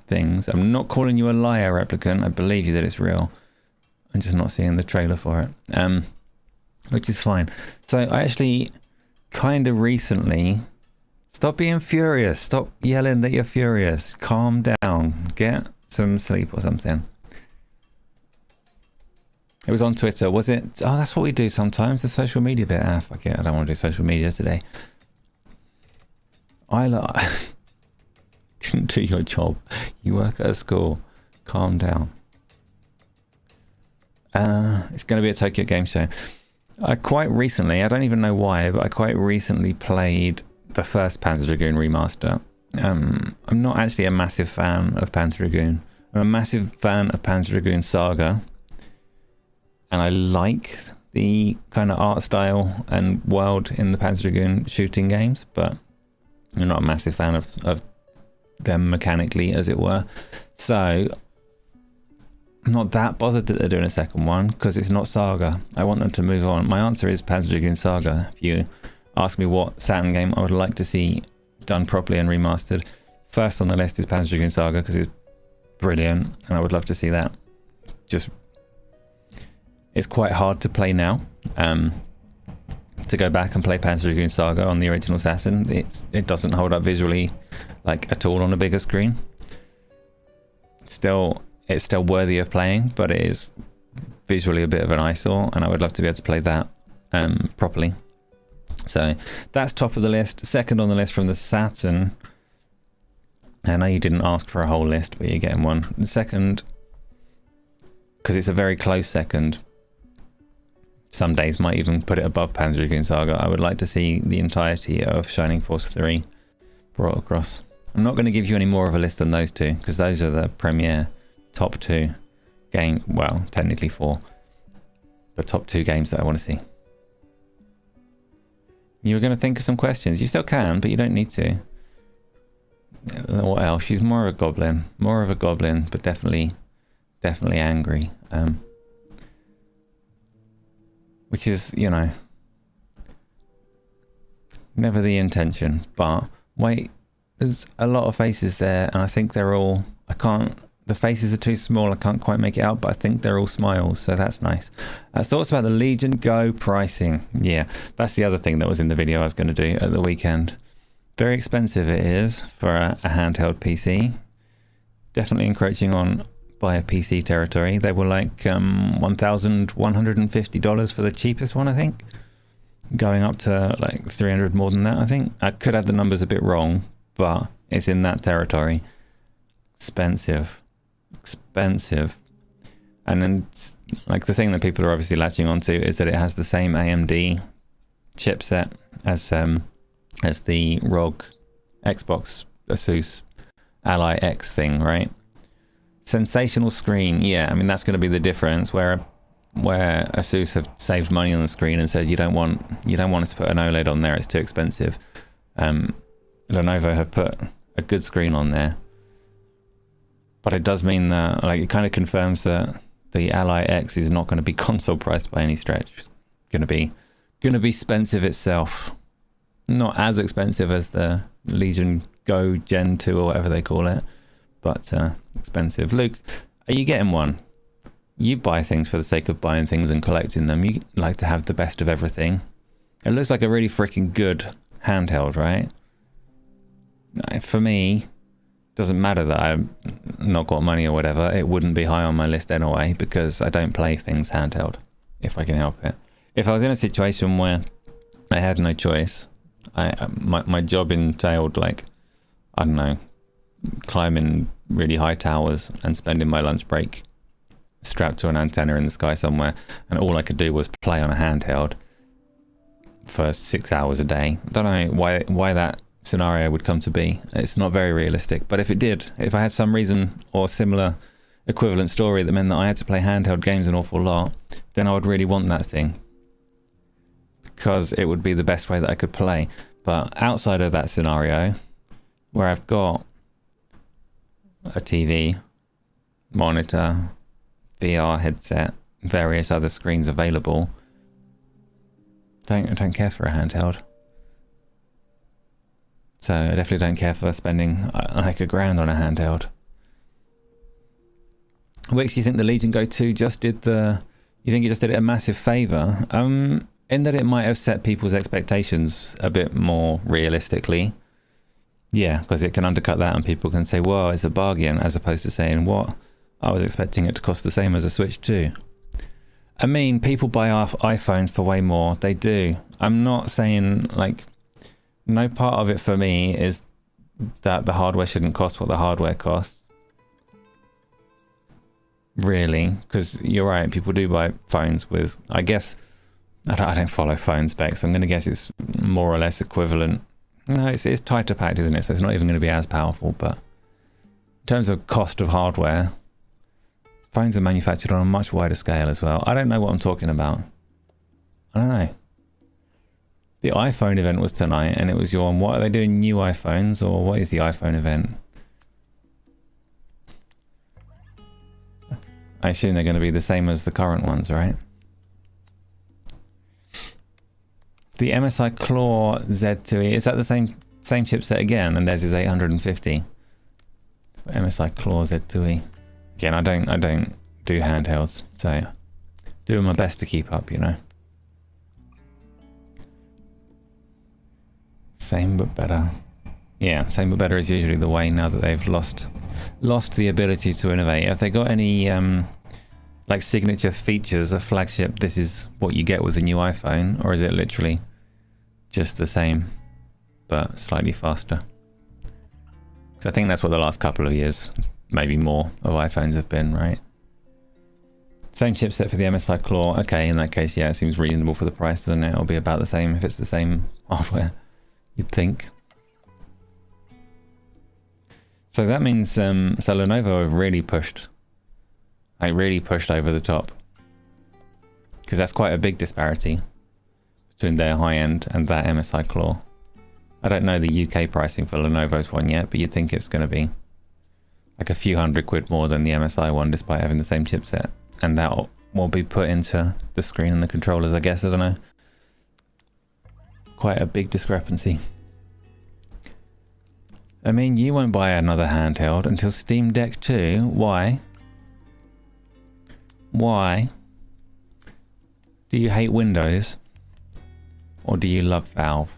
A: things. I'm not calling you a liar, Replicant. I believe you that it's real. I'm just not seeing the trailer for it, which is fine. So I actually kind of recently... Stop being furious. Stop yelling that you're furious. Calm down. Get some sleep or something. It was on Twitter, was it? Oh, that's what we do sometimes, the social media bit. Ah, fuck it, I don't want to do social media today. Didn't do your job. You work at a school. Calm down. It's going to be a Tokyo Game Show. I quite recently, I don't even know why, but I quite recently played the first Panzer Dragoon remaster. I'm not actually a massive fan of Panzer Dragoon. I'm a massive fan of Panzer Dragoon Saga. And I like the kind of art style and world in the Panzer Dragoon shooting games, but I'm not a massive fan of them mechanically, as it were. So I'm not that bothered that they're doing a second one, because it's not Saga. I want them to move on. My answer is Panzer Dragoon Saga. If you ask me what Saturn game I would like to see done properly and remastered, first on the list is Panzer Dragoon Saga, because it's brilliant, and I would love to see that. Just... It's quite hard to play now. To go back and play Panzer Dragoon Saga on the original Saturn, it doesn't hold up visually like at all on a bigger screen. It's still worthy of playing, but it is visually a bit of an eyesore, and I would love to be able to play that properly. So that's top of the list. Second on the list from the Saturn. I know you didn't ask for a whole list, but you're getting one. The second, because it's a very close second. Some days might even put it above Panzer Dragoon Saga. I would like to see the entirety of Shining Force 3 brought across. I'm not going to give you any more of a list than those two, because those are the premier top two game. Well, technically four. The top two games that I want to see. You were going to think of some questions. You still can, but you don't need to. What else? She's more of a goblin. More of a goblin, but definitely angry. Which is, you know, never the intention. But wait, there's a lot of faces there, and I think they're all... The faces are too small, I can't quite make it out, but I think they're all smiles, so that's nice. Thoughts about the Legion Go pricing? Yeah, that's the other thing that was in the video I was going to do at the weekend. Very expensive it is for a handheld PC. Definitely encroaching on buy a PC territory. They were like $1,150 for the cheapest one, I think. Going up to like $300 more than that, I think. I could have the numbers a bit wrong, but it's in that territory. Expensive. And then like the thing that people are obviously latching onto is that it has the same AMD chipset as the ROG Xbox Asus Ally X thing, right? Sensational screen, yeah. I mean, that's going to be the difference where Asus have saved money on the screen and said you don't want us to put an OLED on there, it's too expensive. Lenovo have put a good screen on there, but it does mean that like it kind of confirms that the Ally X is not going to be console priced by any stretch. It's going to be expensive itself, not as expensive as the Legion Go Gen 2 or whatever they call it, but expensive. Luke, are you getting one? You buy things for the sake of buying things and collecting them. You like to have the best of everything. It looks like a really freaking good handheld, right? For me, doesn't matter that I've not got money or whatever. It wouldn't be high on my list anyway, because I don't play things handheld if I can help it. If I was in a situation where I had no choice, my job entailed, like, I don't know, climbing really high towers and spending my lunch break strapped to an antenna in the sky somewhere, and all I could do was play on a handheld for 6 hours a day. I don't know why that scenario would come to be. It's not very realistic, but if it did, if I had some reason or similar equivalent story that meant that I had to play handheld games an awful lot, then I would really want that thing, because it would be the best way that I could play. But outside of that scenario, where I've got a TV, monitor, VR headset, various other screens available, I don't care for a handheld. So I definitely don't care for spending like $1,000 on a handheld. Wix, you think the Legion Go 2 just did the... You think it just did it a massive favour? In that it might have set people's expectations a bit more realistically. Yeah, because it can undercut that and people can say, well, it's a bargain, as opposed to saying, what? I was expecting it to cost the same as a Switch 2. I mean, people buy iPhones for way more. They do. I'm not saying, like, no part of it for me is that the hardware shouldn't cost what the hardware costs. Really, because you're right, people do buy phones with, I guess, I don't follow phone specs. I'm going to guess it's more or less equivalent. No, it's tighter packed, isn't it? So it's not even going to be as powerful. But in terms of cost of hardware, phones are manufactured on a much wider scale as well. I don't know what I'm talking about. I don't know. The iPhone event was tonight, and it was what are they doing? New iPhones, or what is the iPhone event? I assume they're going to be the same as the current ones, right? The MSI Claw Z2E, is that the same chipset again? And theirs is 850. MSI Claw Z2E. Again, I don't do handhelds, so doing my best to keep up, you know. Same but better. Yeah, same but better is usually the way now that they've lost the ability to innovate. Have they got any like signature features, a flagship, this is what you get with the new iPhone, or is it literally just the same but slightly faster? Because I think that's what the last couple of years, maybe more, of iPhones have been, right? Same chipset for the MSI Claw. Okay, in that case, yeah, it seems reasonable for the price, doesn't it? It'll be about the same if it's the same hardware, you'd think. So that means, so Lenovo have really pushed over the top. Because that's quite a big disparity between their high-end and that MSI Claw. I don't know the UK pricing for Lenovo's one yet, but you'd think it's going to be like a few £100 more than the MSI one, despite having the same chipset. And that will be put into the screen and the controllers, I guess. I don't know. Quite a big discrepancy. I mean, you won't buy another handheld until Steam Deck 2. Why? Why? Do you hate Windows? Or do you love Valve?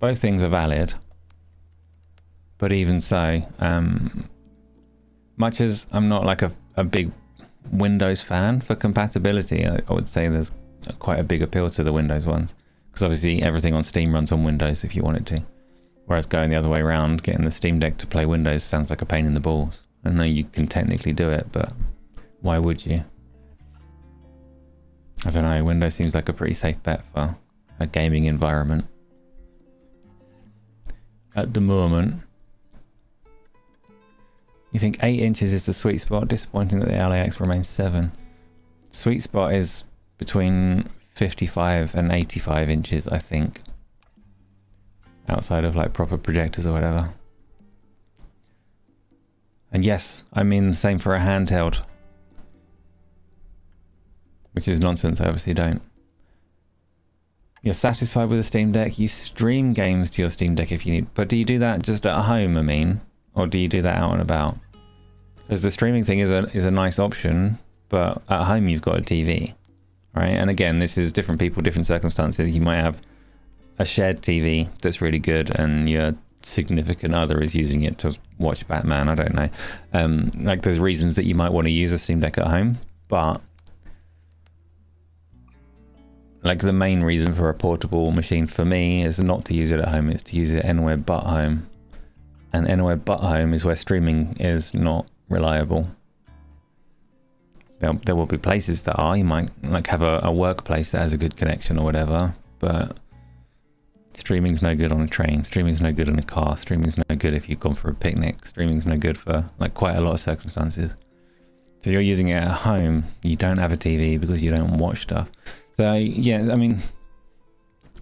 A: Both things are valid. But even so, much as I'm not like a big Windows fan, for compatibility, I would say there's quite a big appeal to the Windows ones. Because obviously everything on Steam runs on Windows if you want it to. Whereas going the other way around, getting the Steam Deck to play Windows sounds like a pain in the balls. I know you can technically do it, but why would you? I don't know, Windows seems like a pretty safe bet for a gaming environment. At the moment. You think 8 inches is the sweet spot? Disappointing that the LAX remains 7. Sweet spot is between 55 and 85 inches, I think. Outside of like proper projectors or whatever. And yes, I mean the same for a handheld. Which is nonsense, I obviously don't. You're satisfied with the Steam Deck, you stream games to your Steam Deck if you need. But do you do that just at home, I mean? Or do you do that out and about? Because the streaming thing is a nice option, but at home you've got a TV. Right? And again, this is different people, different circumstances. You might have a shared TV that's really good and your significant other is using it to watch Batman, I don't know. Like there's reasons that you might want to use a Steam Deck at home, but like the main reason for a portable machine for me is not to use it at home, it's to use it anywhere but home. And anywhere but home is where streaming is not reliable. There will be places that are, you might like have a workplace that has a good connection or whatever, but streaming's no good on a train, streaming's no good in a car, streaming's no good if you've gone for a picnic, streaming's no good for like quite a lot of circumstances. So you're using it at home, you don't have a TV because you don't watch stuff. So yeah, I mean,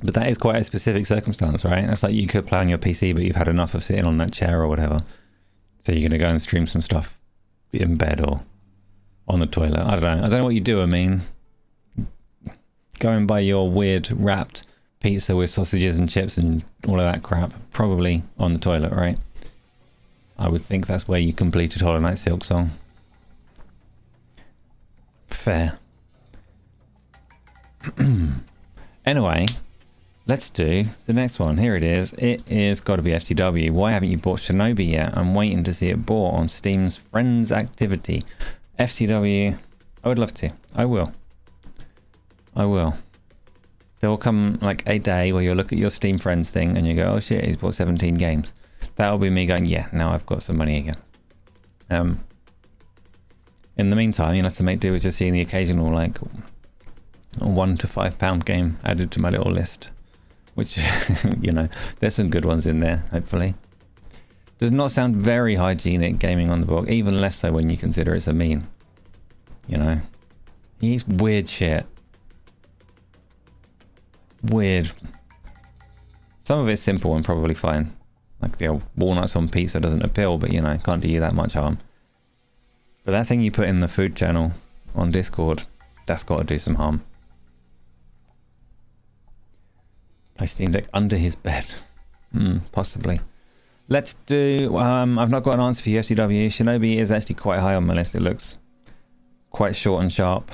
A: but that is quite a specific circumstance, right? That's like you could play on your PC, but you've had enough of sitting on that chair or whatever. So you're going to go and stream some stuff in bed or on the toilet. I don't know what you do, I mean. Go and buy your weird wrapped pizza with sausages and chips and all of that crap. Probably on the toilet, right? I would think that's where you completed Hollow Knight Silksong. Fair. Anyway, let's do the next one. Here it is. It is got to be FTW. Why haven't you bought Shinobi yet? I'm waiting to see it bought on Steam's Friends activity. FTW. I would love to. I will. I will. There will come like a day where you'll look at your Steam Friends thing and you go, oh shit, he's bought 17 games. That'll be me going, yeah, now I've got some money again. In the meantime, you'll have to make do with just seeing the occasional like £1 to £5 game added to my little list. Which, you know, there's some good ones in there, hopefully. Does not sound very hygienic gaming on the blog, even less so when you consider it's a meme. You know? He's weird shit. Weird. Some of it's simple and probably fine. Like the old walnuts on pizza doesn't appeal, but you know, can't do you that much harm. But that thing you put in the food channel on Discord, that's got to do some harm. Play Steam Deck under his bed. Possibly. Let's do... I've not got an answer for you, FCW. Shinobi is actually quite high on my list. It looks quite short and sharp.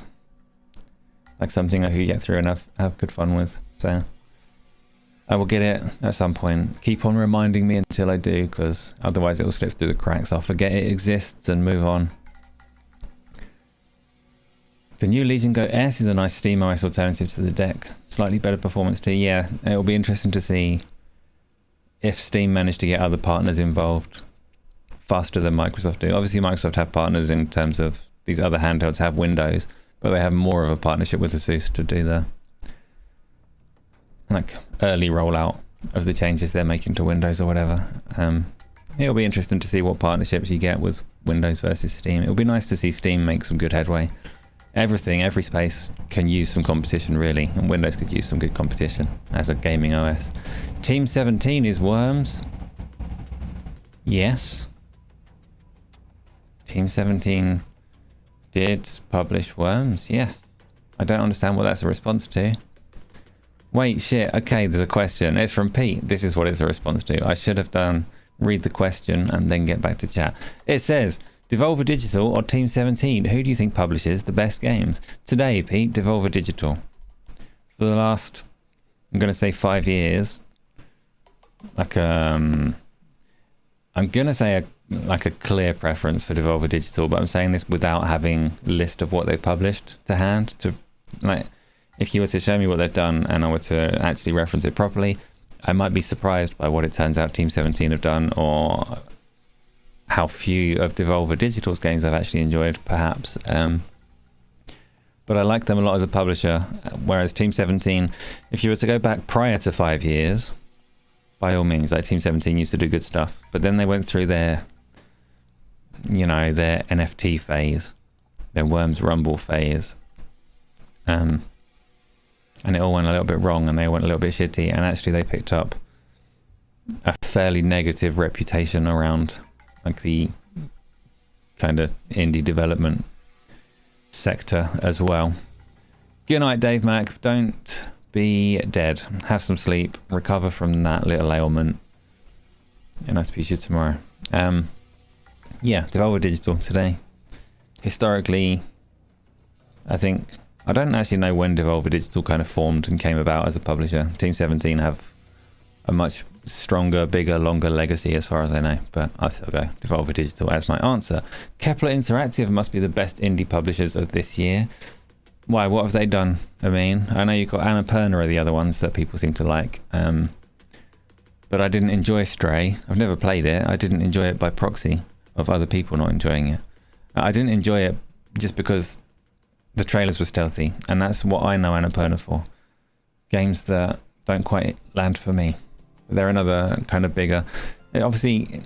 A: Like something I could get through and have good fun with. So I will get it at some point. Keep on reminding me until I do, because otherwise it will slip through the cracks. I'll forget it exists and move on. The new Legion Go S is a nice SteamOS alternative to the deck. Slightly better performance too. Yeah, it'll be interesting to see if Steam managed to get other partners involved faster than Microsoft do. Obviously Microsoft have partners in terms of these other handhelds have Windows, but they have more of a partnership with ASUS to do the like early rollout of the changes they're making to Windows or whatever. It'll be interesting to see what partnerships you get with Windows versus Steam. It'll be nice to see Steam make some good headway. Every space can use some competition really, and Windows could use some good competition as a gaming OS. Team 17 is Worms. Yes. Team 17 did publish Worms, yes. I don't understand what that's a response to. Wait, shit, okay, there's a question. It's from Pete. This is what it's a response to. I should have done read the question and then get back to chat. It says, Devolver Digital or Team 17, who do you think publishes the best games? Today, Pete, Devolver Digital. For the last, I'm going to say 5 years, like I'm going to say like a clear preference for Devolver Digital, but I'm saying this without having a list of what they published to hand. To like, if you were to show me what they've done and I were to actually reference it properly, I might be surprised by what it turns out Team 17 have done, or how few of Devolver Digital's games I've actually enjoyed, perhaps. But I like them a lot as a publisher, whereas Team 17, if you were to go back prior to 5 years, by all means, like Team 17 used to do good stuff, but then they went through their, you know, their NFT phase, their Worms Rumble phase, and it all went a little bit wrong, and they went a little bit shitty, and actually they picked up a fairly negative reputation around like the kind of indie development sector as well. Good night, Dave Mack. Don't be dead. Have some sleep. Recover from that little ailment. And I'll speak to you tomorrow. Yeah, Devolver Digital today. Historically, I don't actually know when Devolver Digital kind of formed and came about as a publisher. Team 17 have a much stronger, bigger, longer legacy as far as I know, but I'll still go Devolver Digital as my answer. Kepler Interactive must be the best indie publishers of this year. Why? What have they done? I mean, I know you've got Annapurna are the other ones that people seem to like, but I didn't enjoy Stray. I've never played it. I didn't enjoy it by proxy of other people not enjoying it. I didn't enjoy it just because the trailers were stealthy, and that's what I know Annapurna for. Games that don't quite land for me. They're another kind of bigger... Obviously,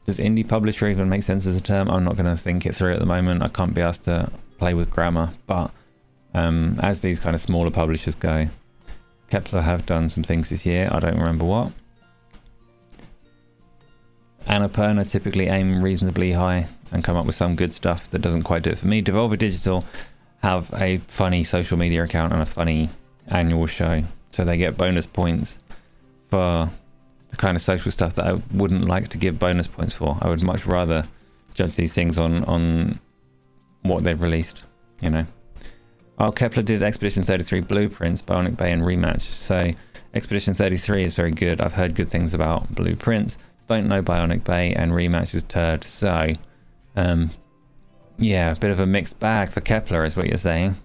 A: does indie publisher even make sense as a term? I'm not going to think it through at the moment. I can't be asked to play with grammar. But as these kind of smaller publishers go, Kepler have done some things this year. I don't remember what. Annapurna typically aim reasonably high and come up with some good stuff that doesn't quite do it for me. Devolver Digital have a funny social media account and a funny annual show. So they get bonus points for the kind of social stuff that I wouldn't like to give bonus points for. I would much rather judge these things on what they've released, you know. Oh, Kepler did Expedition 33 Blueprints, Bionic Bay and Rematch. So Expedition 33 is very good. I've heard good things about Blueprints. Don't know Bionic Bay, and Rematch is turd. So, yeah, a bit of a mixed bag for Kepler is what you're saying.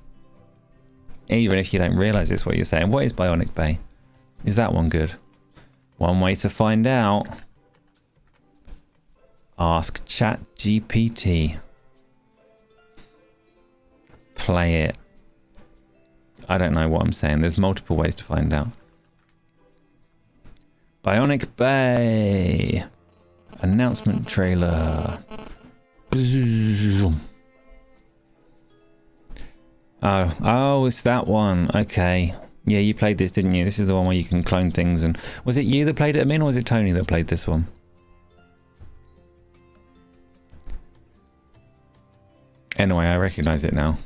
A: Even if you don't realise it's what you're saying. What is Bionic Bay? Is that one good? One way to find out. Ask ChatGPT. Play it. I don't know what I'm saying. There's multiple ways to find out. Bionic Bay. Announcement trailer. Oh, it's that one. Okay. Yeah, you played this, didn't you? This is the one where you can clone things. And was it you that played it, Amin, or was it Tony that played this one? Anyway, I recognise it now.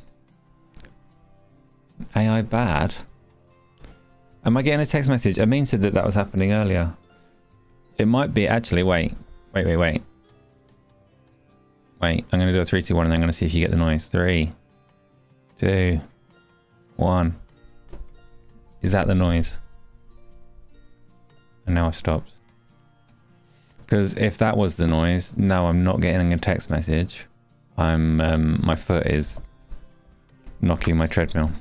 A: AI bad? Am I getting a text message? Amin said that was happening earlier. It might be. Actually, wait. Wait, I'm going to do a 3, 2, 1 and then I'm going to see if you get the noise. 3, 2, 1. Is that the noise? And now I've stopped. Because if that was the noise, no, I'm not getting a text message. My foot is knocking my treadmill.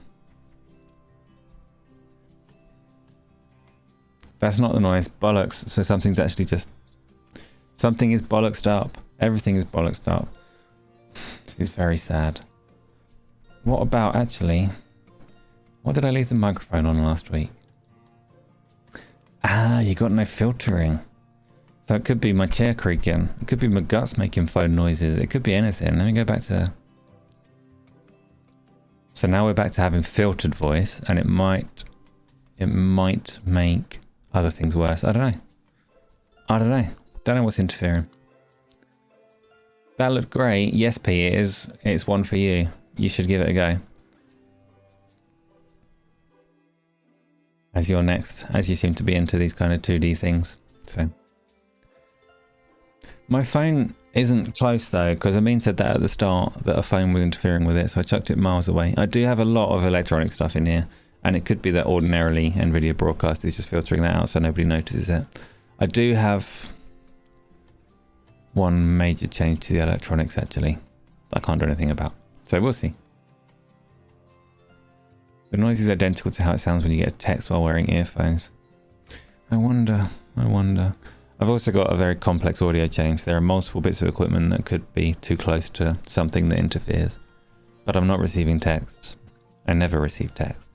A: That's not the noise. Bollocks. So something's actually just... Something is bollocksed up. Everything is bollocksed up. This is very sad. What about, actually... What did I leave the microphone on last week? Ah, you got no filtering. So it could be my chair creaking. It could be my guts making phone noises. It could be anything. Let me go back to... So now we're back to having filtered voice, and it might make other things worse. I don't know. Don't know what's interfering. That looked great. Yes, P, it is. It's one for you. You should give it a go. As you're next, as you seem to be into these kind of 2D things. So my phone isn't close though, because Amin said that at the start, that a phone was interfering with it, so I chucked it miles away. I do have a lot of electronic stuff in here, and it could be that ordinarily NVIDIA Broadcast is just filtering that out so nobody notices it. I do have one major change to the electronics actually I can't do anything about, so we'll see. The noise is identical to how it sounds when you get a text while wearing earphones. I wonder. I've also got a very complex audio change. There are multiple bits of equipment that could be too close to something that interferes. But I'm not receiving texts. I never receive texts.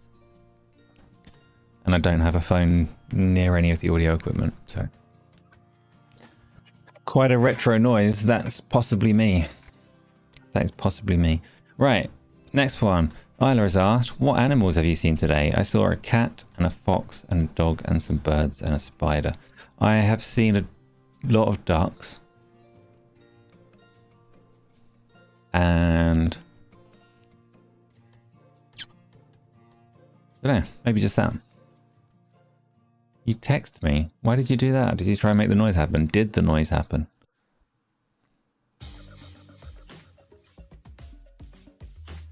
A: And I don't have a phone near any of the audio equipment, so... Quite a retro noise. That's possibly me. That is possibly me. Right, next one. Isla has asked, what animals have you seen today? I saw a cat and a fox and a dog and some birds and a spider. I have seen a lot of ducks. And... I don't know, maybe just that. You text me. Why did you do that? Did you try and make the noise happen? Did the noise happen?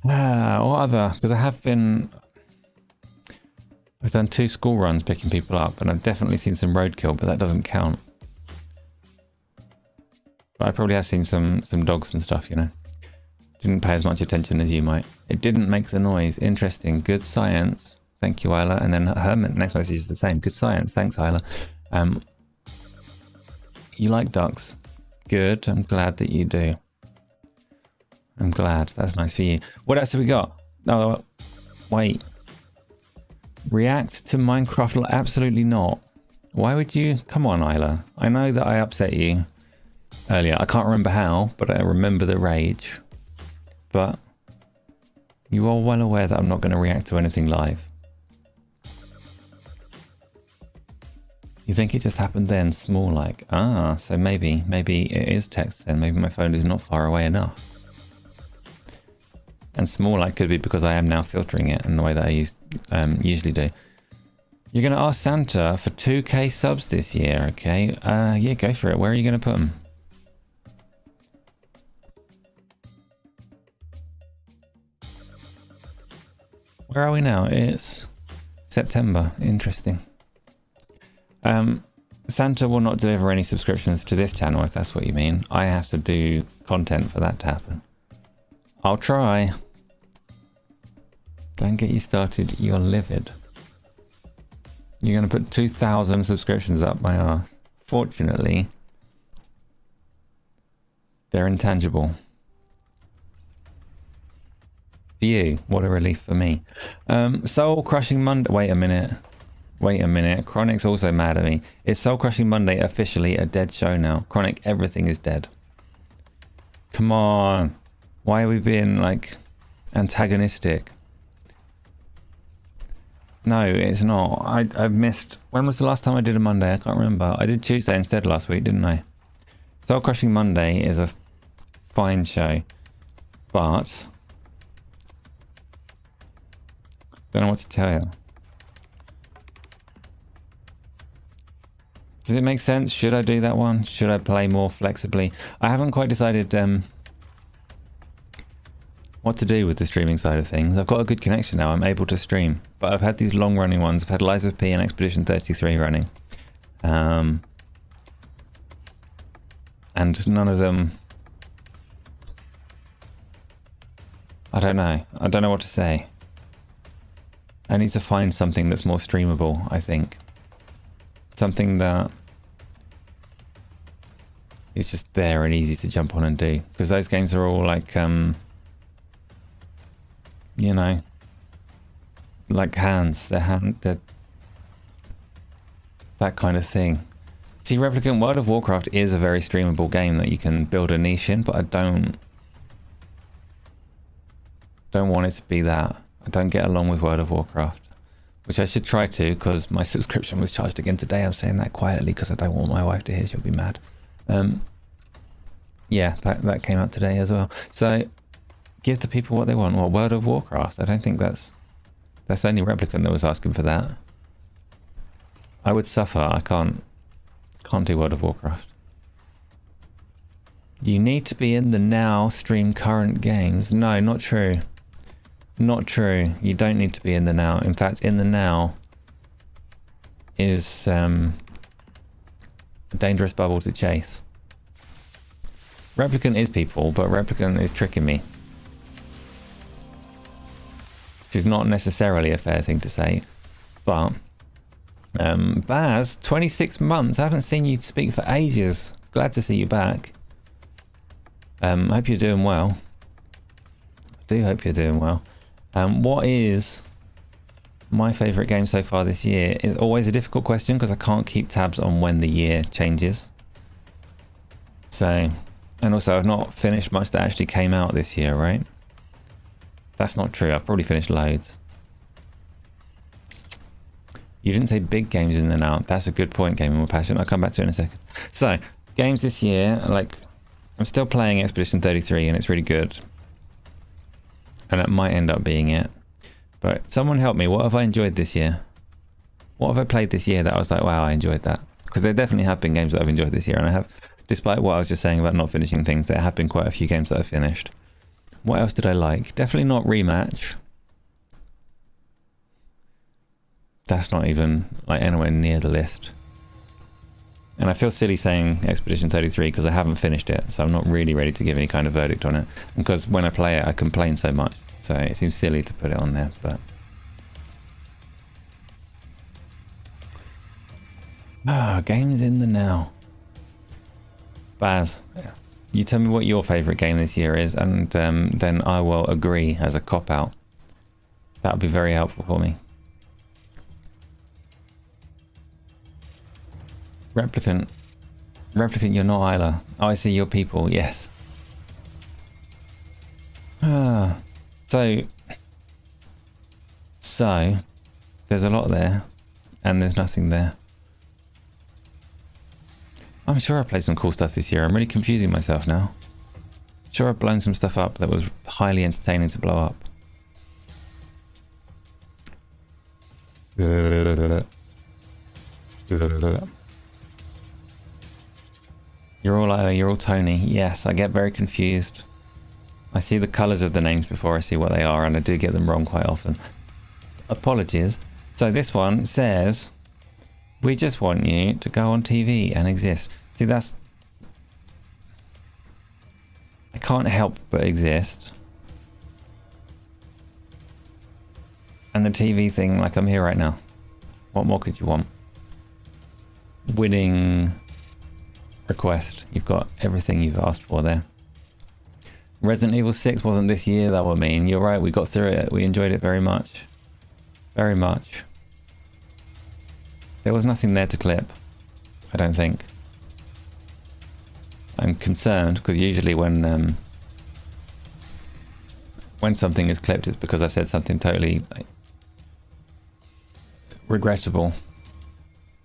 A: What other? Because I've done 2 school runs picking people up, and I've definitely seen some roadkill, but that doesn't count. But I probably have seen some dogs and stuff, you know. Didn't pay as much attention as you might. It didn't make the noise. Interesting. Good science. Thank you, Isla. And then her next message is the same. Good science. Thanks, Isla. You like ducks. Good. I'm glad that you do. I'm glad. That's nice for you. What else have we got? Oh, wait. React to Minecraft? Absolutely not. Why would you? Come on, Isla. I know that I upset you earlier. I can't remember how, but I remember the rage. But you are well aware that I'm not going to react to anything live. You think it just happened then, small like? Ah, so maybe it is text then. Maybe my phone is not far away enough. And small like could be because I am now filtering it in the way that I usually do. You're going to ask Santa for 2k subs this year, okay? Yeah, go for it. Where are you going to put them? Where are we now? It's September. Interesting. Santa will not deliver any subscriptions to this channel, if that's what you mean. I have to do content for that to happen. I'll try. Don't get you started. You're livid. You're going to put 2,000 subscriptions up my arse. Fortunately, they're intangible. For you, what a relief for me. Soul Crushing Monday. Wait a minute. Wait a minute. Chronic's also mad at me. Is Soul Crushing Monday officially a dead show now? Chronic, everything is dead. Come on. Why are we being, like, antagonistic? No, it's not. I've missed... When was the last time I did a Monday? I can't remember. I did Tuesday instead last week, didn't I? Soul Crushing Monday is a fine show. But... don't know what to tell you. Does it make sense? Should I do that one? Should I play more flexibly? I haven't quite decided what to do with the streaming side of things. I've got a good connection now. I'm able to stream. But I've had these long running ones. I've had Lies of P and Expedition 33 running. And none of them... I don't know. I don't know what to say. I need to find something that's more streamable, I think. Something that is just there and easy to jump on and do. Because those games are all like, you know, like hands. They're that kind of thing. See, Replicant World of Warcraft is a very streamable game that you can build a niche in, but I don't want it to be that. I don't get along with World of Warcraft, which I should try to, because my subscription was charged again today. I'm saying that quietly because I don't want my wife to hear. She'll be mad. Yeah, that came out today as well. So give the people what they want. Well, World of Warcraft. I don't think that's only Replicant that was asking for that. I would suffer. I can't do World of Warcraft. You need to be in the now, stream current games. No, not true. Not true. You don't need to be in the now. In fact, in the now is a dangerous bubble to chase. Replicant is people, but Replicant is tricking me. Which is not necessarily a fair thing to say. But, Baz, 26 months. I haven't seen you speak for ages. Glad to see you back. Hope you're doing well. I do hope you're doing well. What is my favourite game so far this year is always a difficult question because I can't keep tabs on when the year changes. So, and also I've not finished much that actually came out this year, right? That's not true. I've probably finished loads. You didn't say big games in the now. That's a good point, Gaming with Passion. I'll come back to it in a second. So, games this year, like, I'm still playing Expedition 33 and it's really good. And it might end up being it. But someone help me. What have I enjoyed this year? What have I played this year that I was like, wow, I enjoyed that? Because there definitely have been games that I've enjoyed this year. And I have, despite what I was just saying about not finishing things, there have been quite a few games that I've finished. What else did I like? Definitely not Rematch. That's not even like anywhere near the list. And I feel silly saying Expedition 33 because I haven't finished it. So I'm not really ready to give any kind of verdict on it. Because when I play it, I complain so much. So it seems silly to put it on there, but... games in the now. Baz, you tell me what your favourite game this year is, and then I will agree as a cop-out. That would be very helpful for me. Replicant, you're not Isla. Oh, I see your people, yes. So, there's a lot there, and there's nothing there. I'm sure I played some cool stuff this year. I'm really confusing myself now. Sure, I've blown some stuff up that was highly entertaining to blow up. You're all Tony. Yes, I get very confused. I see the colours of the names before I see what they are, and I do get them wrong quite often. Apologies. So this one says, we just want you to go on TV and exist. See, that's... I can't help but exist. And the TV thing, like, I'm here right now. What more could you want? Winning request. You've got everything you've asked for there. Resident Evil 6 wasn't this year, that would mean. You're right, we got through it. We enjoyed it very much. Very much. There was nothing there to clip, I don't think. I'm concerned, because usually when something is clipped, it's because I've said something totally regrettable.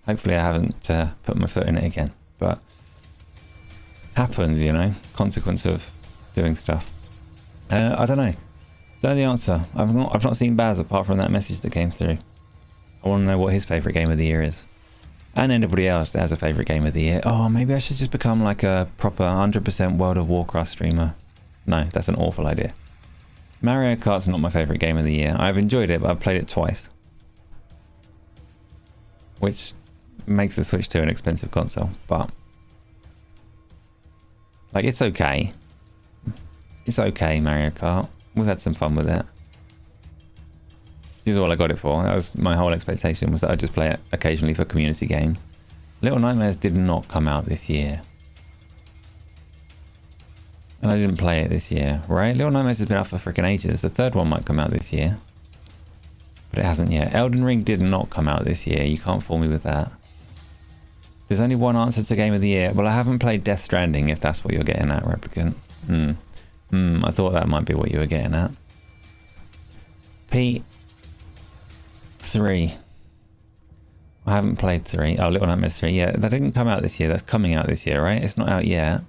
A: Hopefully I haven't put my foot in it again, but happens, you know, consequence of doing stuff. I don't know. Don't know the answer. I've not seen Baz apart from that message that came through. I want to know what his favourite game of the year is. And anybody else that has a favourite game of the year. Oh, maybe I should just become like a proper 100% World of Warcraft streamer. No, that's an awful idea. Mario Kart's not my favourite game of the year. I've enjoyed it, but I've played it twice. Which makes the Switch to an expensive console, but... like, it's okay. It's okay, Mario Kart. We've had some fun with it. This is all I got it for. That was my whole expectation, was that I'd just play it occasionally for community games. Little Nightmares did not come out this year. And I didn't play it this year, right? Little Nightmares has been out for freaking ages. The third one might come out this year. But it hasn't yet. Elden Ring did not come out this year. You can't fool me with that. There's only one answer to Game of the Year. Well, I haven't played Death Stranding, if that's what you're getting at, Replicant. I thought that might be what you were getting at. Pete. 3. I haven't played 3. Oh, Little Nightmares 3. Yeah, that didn't come out this year. That's coming out this year, right? It's not out yet.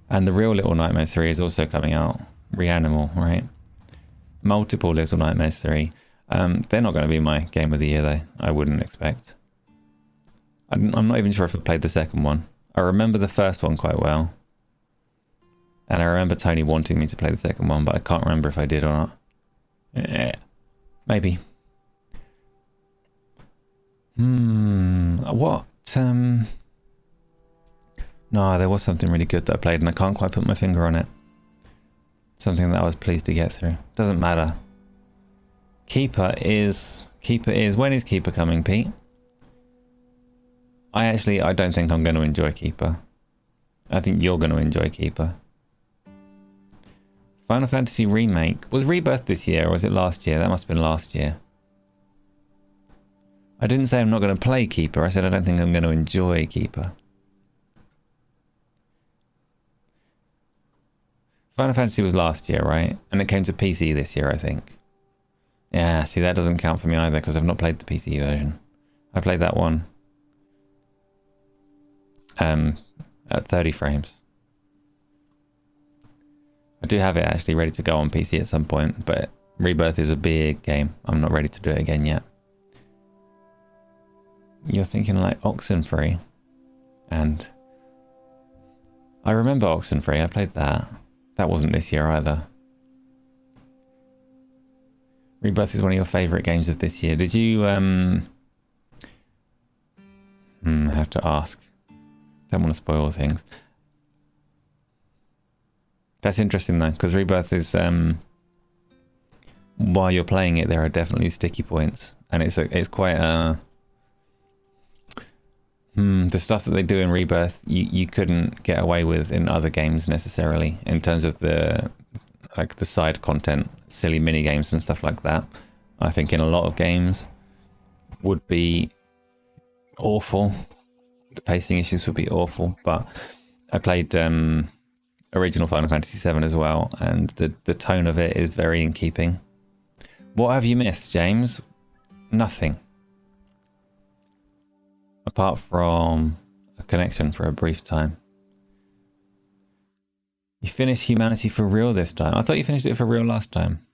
A: And the real Little Nightmares 3 is also coming out. Reanimal, right? Multiple Little Nightmares 3. They're not going to be my game of the year, though. I wouldn't expect. I'm not even sure if I played the second one. I remember the first one quite well. And I remember Tony wanting me to play the second one, but I can't remember if I did or not. Maybe. What? No, there was something really good that I played and I can't quite put my finger on it. Something that I was pleased to get through. Doesn't matter. Keeper is... When is Keeper coming, Pete? I don't think I'm going to enjoy Keeper. I think you're going to enjoy Keeper. Final Fantasy Remake. Was Rebirth this year or was it last year? That must have been last year. I didn't say I'm not going to play Keeper. I said I don't think I'm going to enjoy Keeper. Final Fantasy was last year, right? And it came to PC this year, I think. Yeah, see, that doesn't count for me either because I've not played the PC version. I played that one at 30 frames. I do have it actually ready to go on PC at some point, but Rebirth is a big game. I'm not ready to do it again yet. You're thinking like Oxenfree. And I remember Oxenfree. I played that. That wasn't this year either. Rebirth is one of your favourite games of this year. Did you have to ask. Don't want to spoil things. That's interesting though, because Rebirth is while you're playing it, there are definitely sticky points, and it's quite the stuff that they do in Rebirth you couldn't get away with in other games necessarily, in terms of the side content, silly mini games and stuff like that. I think in a lot of games would be awful. The pacing issues would be awful, but I played original Final Fantasy VII as well, and the tone of it is very in keeping. What have you missed, James? Nothing. Apart from a connection for a brief time. You finished Humanity for real this time? I thought you finished it for real last time.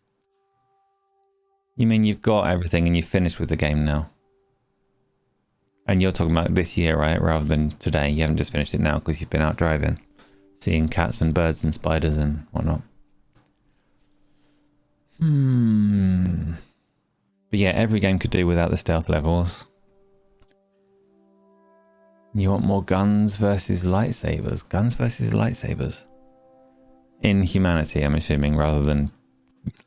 A: You mean you've got everything and you've finished with the game now? And you're talking about this year, right? Rather than today. You haven't just finished it now because you've been out driving, seeing cats and birds and spiders and whatnot. But yeah, every game could do without the stealth levels. You want more guns versus lightsabers? Guns versus lightsabers? In humanity, I'm assuming, rather than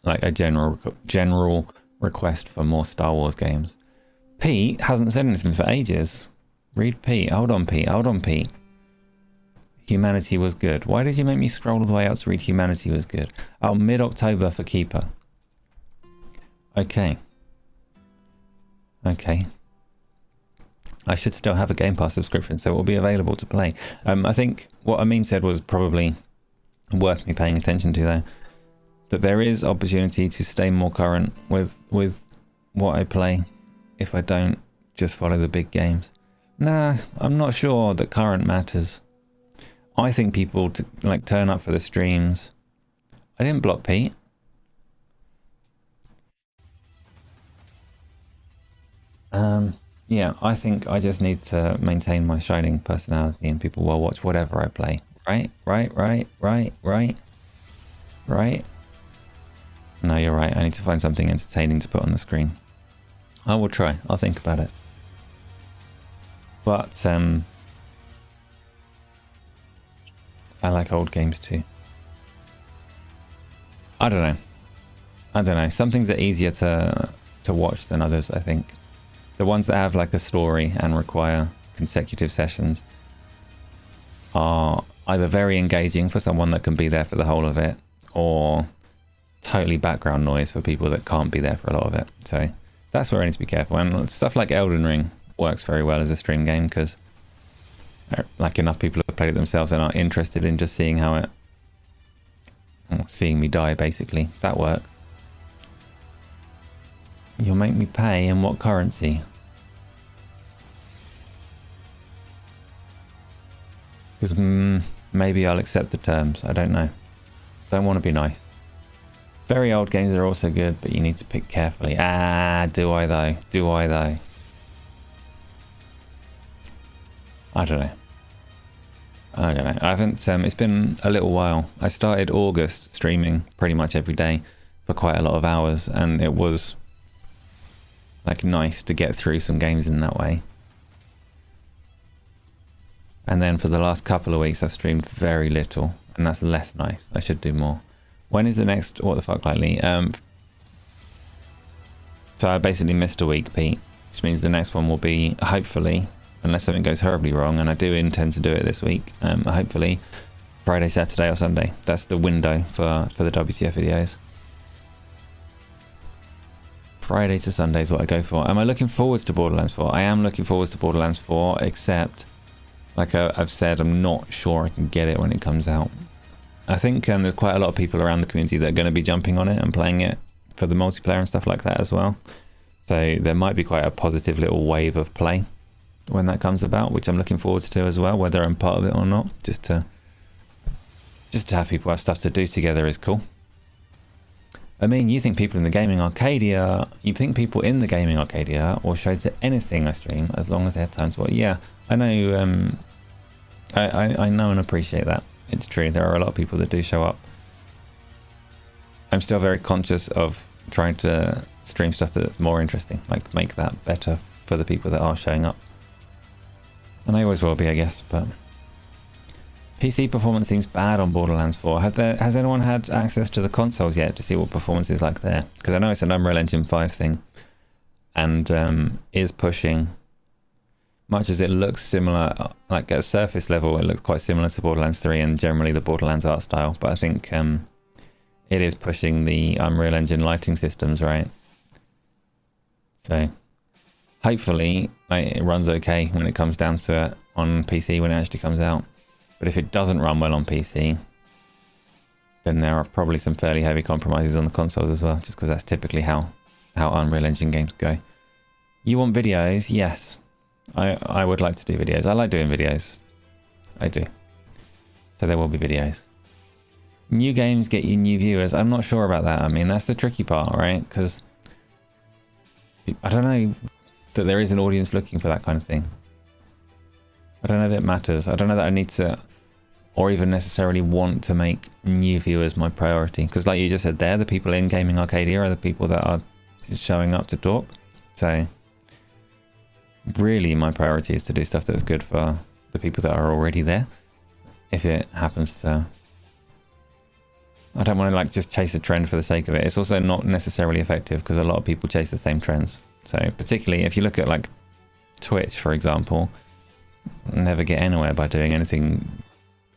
A: like a general request for more Star Wars games. Pete hasn't said anything for ages. Read Pete. Hold on, Pete. Hold on, Pete. Humanity was good. Why did you make me scroll all the way out to read Humanity was good? Oh, mid-October for Keeper. Okay. Okay. I should still have a Game Pass subscription, so it will be available to play. I think what Amin said was probably worth me paying attention to, though. That there is opportunity to stay more current with what I play if I don't just follow the big games. Nah, I'm not sure that current matters. I think people to like turn up for the streams. I didn't block Pete. Yeah, I think I just need to maintain my shining personality and people will watch whatever I play. Right? No, you're right. I need to find something entertaining to put on the screen. I will try. I'll think about it. But, I like old games too. I don't know. Some things are easier to watch than others, I think. The ones that have like a story and require consecutive sessions are either very engaging for someone that can be there for the whole of it, or totally background noise for people that can't be there for a lot of it. So that's where I need to be careful. And stuff like Elden Ring works very well as a stream game because like enough people have played it themselves and are interested in just seeing how it, seeing me die basically. That works. You'll make me pay in what currency? Because maybe I'll accept the terms. I don't know. Don't want to be nice. Very old games are also good, but you need to pick carefully. Ah, do I though? Do I though? I don't know. I don't know. I haven't, it's been a little while. I started August streaming pretty much every day for quite a lot of hours, and it was like nice to get through some games in that way. And then for the last couple of weeks I've streamed very little, and that's less nice. I should do more. When is the next What the Fuck Lightly? So I basically missed a week, Pete, which means the next one will be, hopefully, unless something goes horribly wrong, and I do intend to do it this week, hopefully Friday, Saturday or Sunday. That's the window for the WCF videos. Friday to Sunday is what I go for. Am I looking forwards to Borderlands 4? I am looking forwards to Borderlands 4, except, like I've said, I'm not sure I can get it when it comes out. I think there's quite a lot of people around the community that are going to be jumping on it and playing it for the multiplayer and stuff like that as well. So there might be quite a positive little wave of play when that comes about, which I'm looking forward to as well, whether I'm part of it or not. Just to have people have stuff to do together is cool. I mean, you think people in the Gaming Arcadia, will show to anything I stream as long as they have time to watch. Yeah, I know, I know and appreciate that. It's true, there are a lot of people that do show up. I'm still very conscious of trying to stream stuff that's more interesting, like make that better for the people that are showing up. And I always will be, I guess, but PC performance seems bad on Borderlands 4. Has anyone had access to the consoles yet to see what performance is like there? Because I know it's an Unreal Engine 5 thing, and is pushing, much as it looks similar, like at surface level, it looks quite similar to Borderlands 3 and generally the Borderlands art style, but I think it is pushing the Unreal Engine lighting systems, right? So hopefully it runs okay when it comes down to it on PC when it actually comes out. But if it doesn't run well on PC, then there are probably some fairly heavy compromises on the consoles as well, just because that's typically how Unreal Engine games go. You want videos? Yes. I would like to do videos. I like doing videos. I do. So there will be videos. New games get you new viewers. I'm not sure about that. I mean, that's the tricky part, right? Because I don't know. that there is an audience looking for that kind of thing. I don't know that it matters. I don't know that I need to, or even necessarily want to make new viewers my priority. Because like you just said there, the people in Gaming Arcadia are the people that are showing up to talk. So really my priority is to do stuff that's good for the people that are already there. If it happens to... I don't want to like just chase a trend for the sake of it. It's also not necessarily effective because a lot of people chase the same trends. So particularly if you look at like Twitch, for example, never get anywhere by doing anything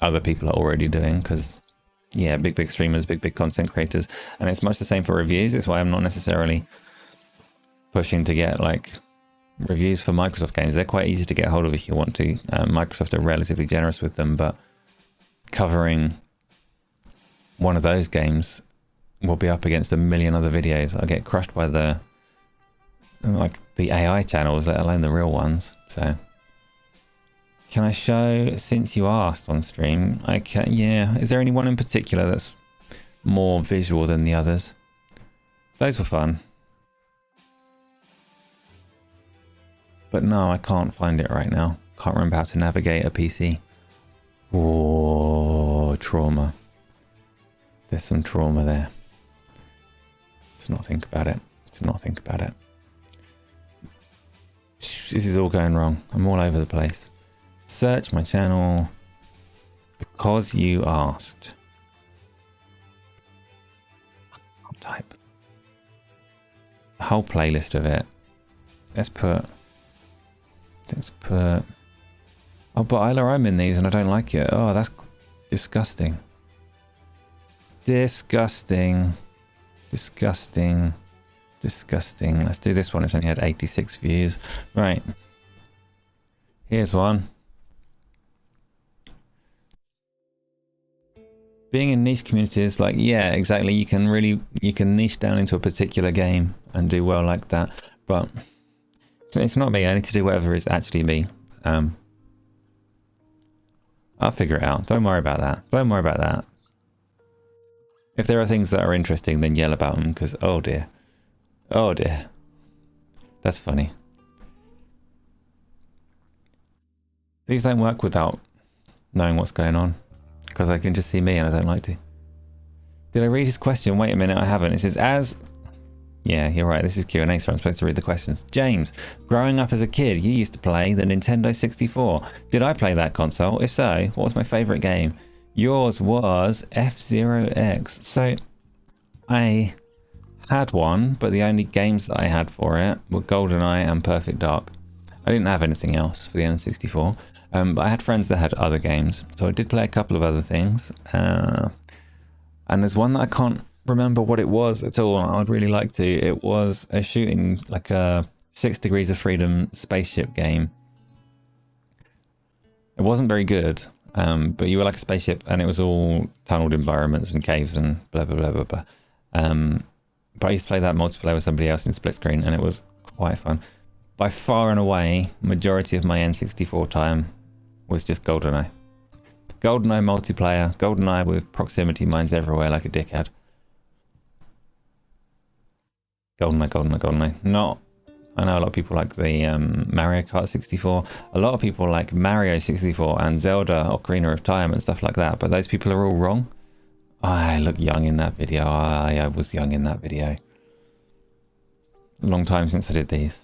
A: other people are already doing, because yeah, big streamers, big content creators, and it's much the same for reviews. It's why I'm not necessarily pushing to get like reviews for Microsoft games. They're quite easy to get hold of if you want to. Microsoft are relatively generous with them, but covering one of those games will be up against a million other videos. I get crushed by the AI channels, let alone the real ones. So can I show Since You Asked on stream? I can. Yeah. Is there anyone in particular that's more visual than the others? Those were fun. But no, I can't find it right now. Can't remember how to navigate a PC. Oh, trauma. There's some trauma there. Let's not think about it. Let's not think about it. This is all going wrong. I'm all over the place. Search my channel because you asked. I'll type the whole playlist of it. Let's put. Oh, but Isla, I'm in these and I don't like it. Oh, that's disgusting. Disgusting. Disgusting. Disgusting. Let's do this one. It's only had 86 views. Right. Here's one. Being in niche communities, like, yeah, exactly. You can niche down into a particular game and do well like that. But it's not me. I need to do whatever is actually me. I'll figure it out. Don't worry about that. Don't worry about that. If there are things that are interesting, then yell about them, because, oh dear. Oh dear. That's funny. These don't work without knowing what's going on, because I can just see me and I don't like to. Did I read his question? Wait a minute, I haven't. It says, as... Yeah, you're right. This is Q&A, so I'm supposed to read the questions. James, growing up as a kid, you used to play the Nintendo 64. Did I play that console? If so, what was my favourite game? Yours was F-Zero X. So, I had one, but the only games that I had for it were GoldenEye and Perfect Dark. I didn't have anything else for the N64. But I had friends that had other games, so I did play a couple of other things. And there's one that I can't remember what it was at all. I'd really like to. It was a shooting, like a 6 Degrees of Freedom spaceship game. It wasn't very good, but you were like a spaceship and it was all tunneled environments and caves and blah, blah, blah, blah, blah. But I used to play that multiplayer with somebody else in split screen and it was quite fun. By far and away, majority of my N64 time was just GoldenEye. GoldenEye multiplayer, GoldenEye with proximity mines everywhere like a dickhead. GoldenEye, GoldenEye, GoldenEye. Not, I know a lot of people like the Mario Kart 64. A lot of people like Mario 64 and Zelda Ocarina of Time and stuff like that, but those people are all wrong. I look young in that video. I was young in that video. A long time since I did these.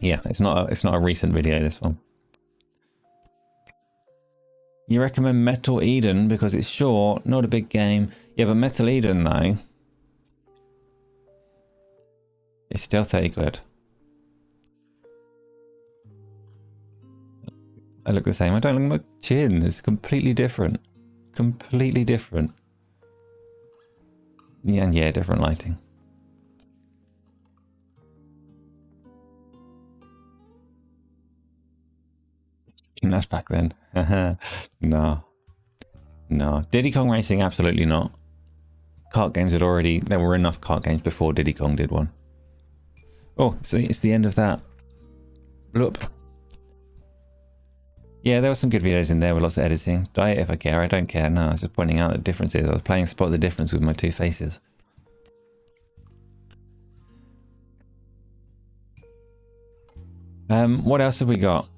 A: Yeah, it's not a recent video, this one. You recommend Metal Eden because it's short, not a big game. Yeah, but Metal Eden though, it's still 30 quid. I look the same. I don't look my chin. It's completely different. Completely different. Yeah, and yeah, different lighting. That's back then. No. No. Diddy Kong Racing, absolutely not. Kart games had already... There were enough kart games before Diddy Kong did one. Oh, so it's the end of that. Look. Yeah, there were some good videos in there with lots of editing. Do I if I care? I don't care. No, I was just pointing out the differences. I was playing Spot the Difference with my two faces. What else have we got?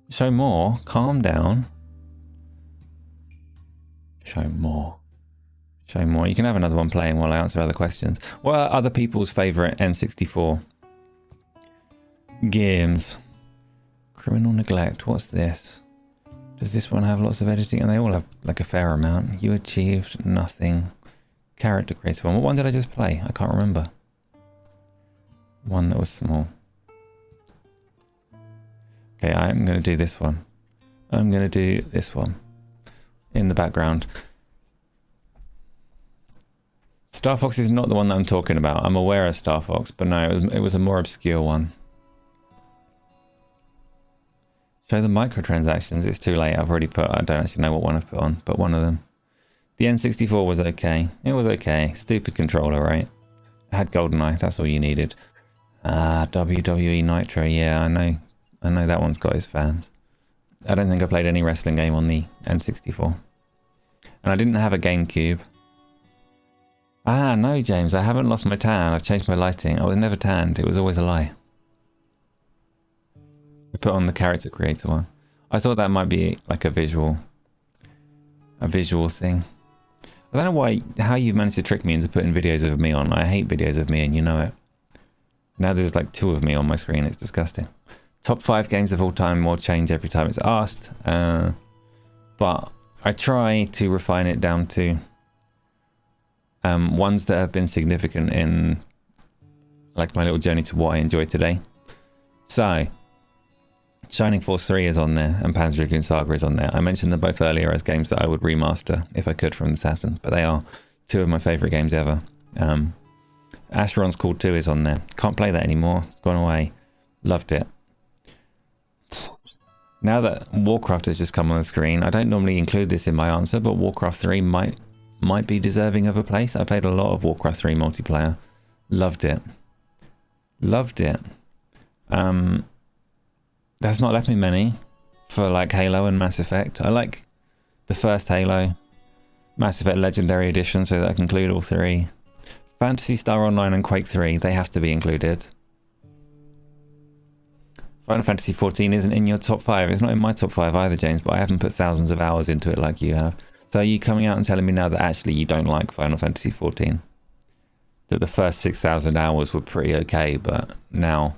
A: Show more. Calm down. Show more. Show more. You can have another one playing while I answer other questions. What are other people's favourite N64 games? Criminal Neglect. What's this? Does this one have lots of editing? And they all have like a fair amount. You achieved nothing. Character creator one. What one did I just play? I can't remember. One that was small. Okay, I'm going to do this one. I'm going to do this one in the background. Star Fox is not the one that I'm talking about. I'm aware of Star Fox, but no, it was a more obscure one. Show the microtransactions. It's too late. I've already put, I don't actually know what one I've put on, but one of them. The N64 was okay. It was okay. Stupid controller, right? It had GoldenEye. That's all you needed. WWE Nitro. Yeah, I know. I know that one's got his fans. I don't think I played any wrestling game on the N64. And I didn't have a GameCube. No, James. I haven't lost my tan. I've changed my lighting. I was never tanned. It was always a lie. I put on the character creator one. I thought that might be like a visual thing. I don't know how you managed to trick me into putting videos of me on. I hate videos of me and you know it. Now there's like 2 of me on my screen. It's disgusting. Top 5 games of all time will change every time it's asked. But I try to refine it down to ones that have been significant in like my little journey to what I enjoy today. So Shining Force 3 is on there and Panzer Dragoon Saga is on there. I mentioned them both earlier as games that I would remaster if I could from the Saturn, but they are 2 of my favourite games ever. Asheron's Call 2 is on there. Can't play that anymore. It's gone away. Loved it. Now that Warcraft has just come on the screen, I don't normally include this in my answer, but Warcraft 3 might be deserving of a place. I played a lot of Warcraft 3 multiplayer. Loved it. Loved it. That's not left me many for like Halo and Mass Effect. I like the first Halo, Mass Effect Legendary Edition, so that I can include all 3. Phantasy Star Online and Quake 3, they have to be included. Final Fantasy 14 isn't in your top 5. It's not in my top 5 either, James, but I haven't put thousands of hours into it like you have. So are you coming out and telling me now that actually you don't like Final Fantasy 14? That the first 6,000 hours were pretty okay, but now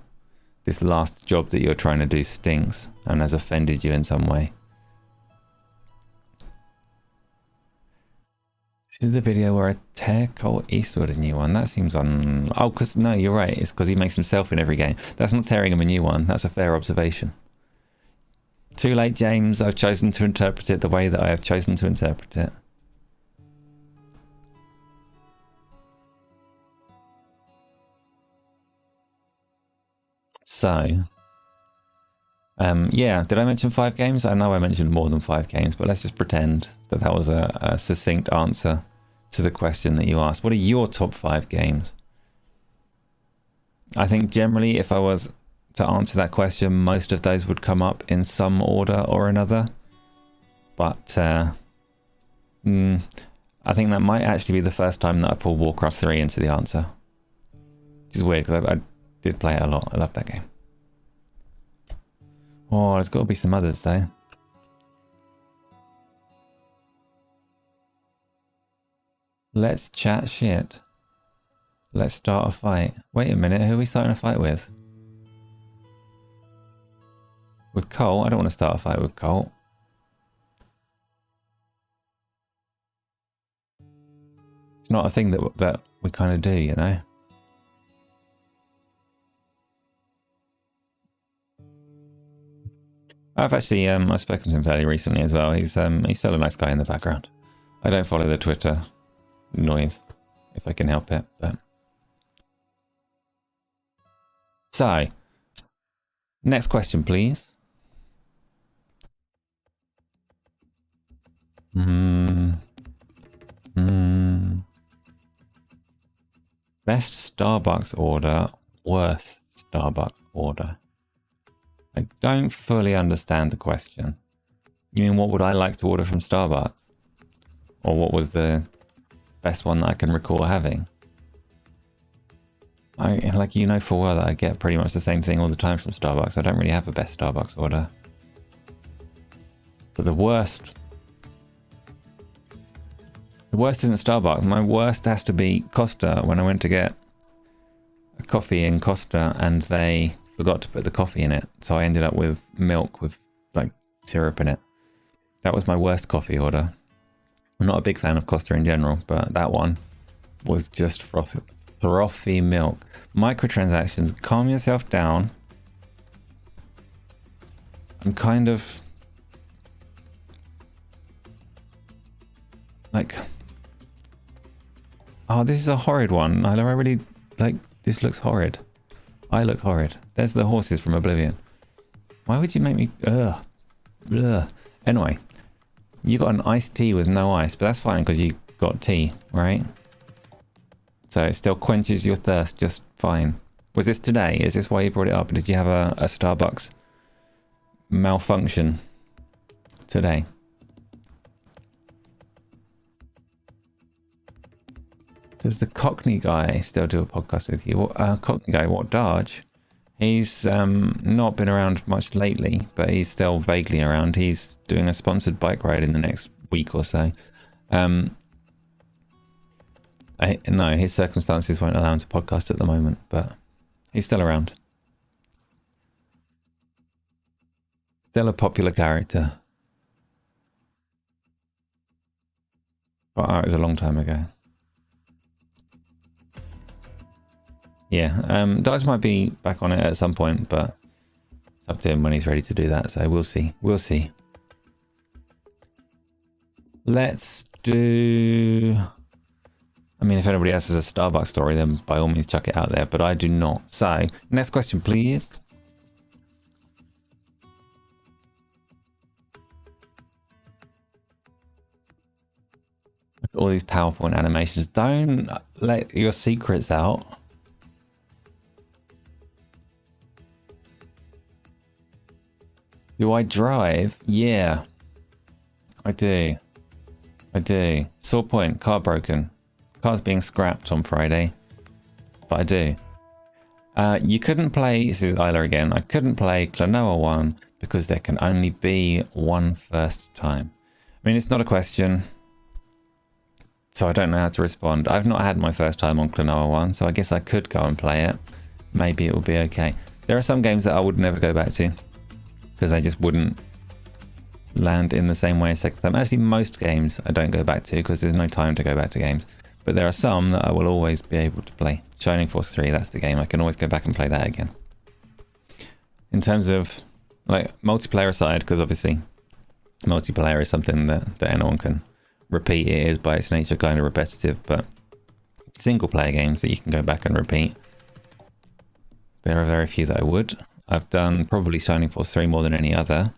A: this last job that you're trying to do stinks and has offended you in some way? This is the video where I tear Colt Eastwood a new one. That seems on... Oh, because no, you're right. It's because he makes himself in every game. That's not tearing him a new one. That's a fair observation. Too late, James. I've chosen to interpret it the way that I have chosen to interpret it. So, yeah, did I mention 5 games? I know I mentioned more than 5 games, but let's just pretend that that was a succinct answer to the question that you asked. What are your top 5 games? I think generally if I was to answer that question, most of those would come up in some order or another. But I think that might actually be the first time that I pull Warcraft 3 into the answer. Which is weird because I did play it a lot. I love that game. Oh, there's got to be some others though. Let's chat shit. Let's start a fight. Wait a minute, who are we starting a fight with? With Cole? I don't want to start a fight with Cole. It's not a thing that we kind of do, you know? I've actually I've spoken to him fairly recently as well. He's still a nice guy in the background. I don't follow the Twitter noise if I can help it, but so next question, please. Best Starbucks order, worst Starbucks order. I don't fully understand the question. You mean what would I like to order from Starbucks? Or what was the best one that I can recall having? like, you know for well that I get pretty much the same thing all the time from Starbucks. I don't really have a best Starbucks order. But the worst isn't Starbucks. My worst has to be Costa, when I went to get a coffee in Costa and they forgot to put the coffee in it. So I ended up with milk with like syrup in it. That was my worst coffee order. I'm not a big fan of Costa in general, but that one was just frothy milk. Microtransactions, calm yourself down. I'm kind of like, oh, this is a horrid one. I really like, this looks horrid. I look horrid. There's the horses from Oblivion. Why would you make me, ugh. Anyway, you got an iced tea with no ice, but that's fine because you got tea, right? So it still quenches your thirst just fine. Was this today? Is this why you brought it up? Did you have a Starbucks malfunction today? Does the Cockney guy still do a podcast with you? Cockney guy, what, Darge? He's not been around much lately, but he's still vaguely around. He's doing a sponsored bike ride in the next week or so. No, his circumstances won't allow him to podcast at the moment, but he's still around. Still a popular character. But it was a long time ago. Yeah, Dice might be back on it at some point, but it's up to him when he's ready to do that, so we'll see. We'll see. Let's do... I mean, if anybody else has a Starbucks story, then by all means chuck it out there, but I do not. So, next question, please. Look at all these PowerPoint animations. Don't let your secrets out. Do I drive? Yeah. I do. I do. Sore point, car broken. Car's being scrapped on Friday. But I do. You couldn't play, this is Isla again, I couldn't play Klonoa 1 because there can only be one first time. I mean, it's not a question, so I don't know how to respond. I've not had my first time on Klonoa 1, so I guess I could go and play it. Maybe it will be okay. There are some games that I would never go back to, because they just wouldn't land in the same way a second time. Actually, most games I don't go back to because there's no time to go back to games. But there are some that I will always be able to play. Shining Force 3, that's the game. I can always go back and play that again. In terms of, like, multiplayer aside, because obviously multiplayer is something that anyone can repeat. It is by its nature kind of repetitive, but single player games that you can go back and repeat, there are very few that I would. I've done probably Shining Force 3 more than any other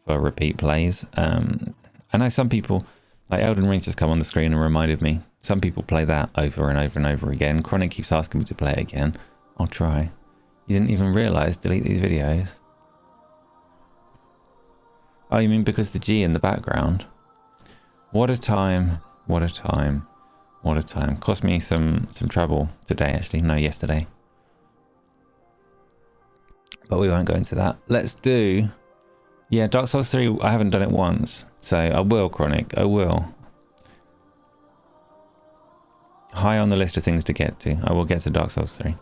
A: for repeat plays. I know some people, like Elden Ring's just come on the screen and reminded me, some people play that over and over and over again. Chronic keeps asking me to play it again. I'll try. You didn't even realise, delete these videos. Oh, you mean because the G in the background? What a time, what a time, what a time. Cost me some trouble today, actually. No, yesterday. But we won't go into that. Let's do... Yeah, Dark Souls 3, I haven't done it once. So I will, Chronic, I will. High on the list of things to get to. I will get to Dark Souls 3.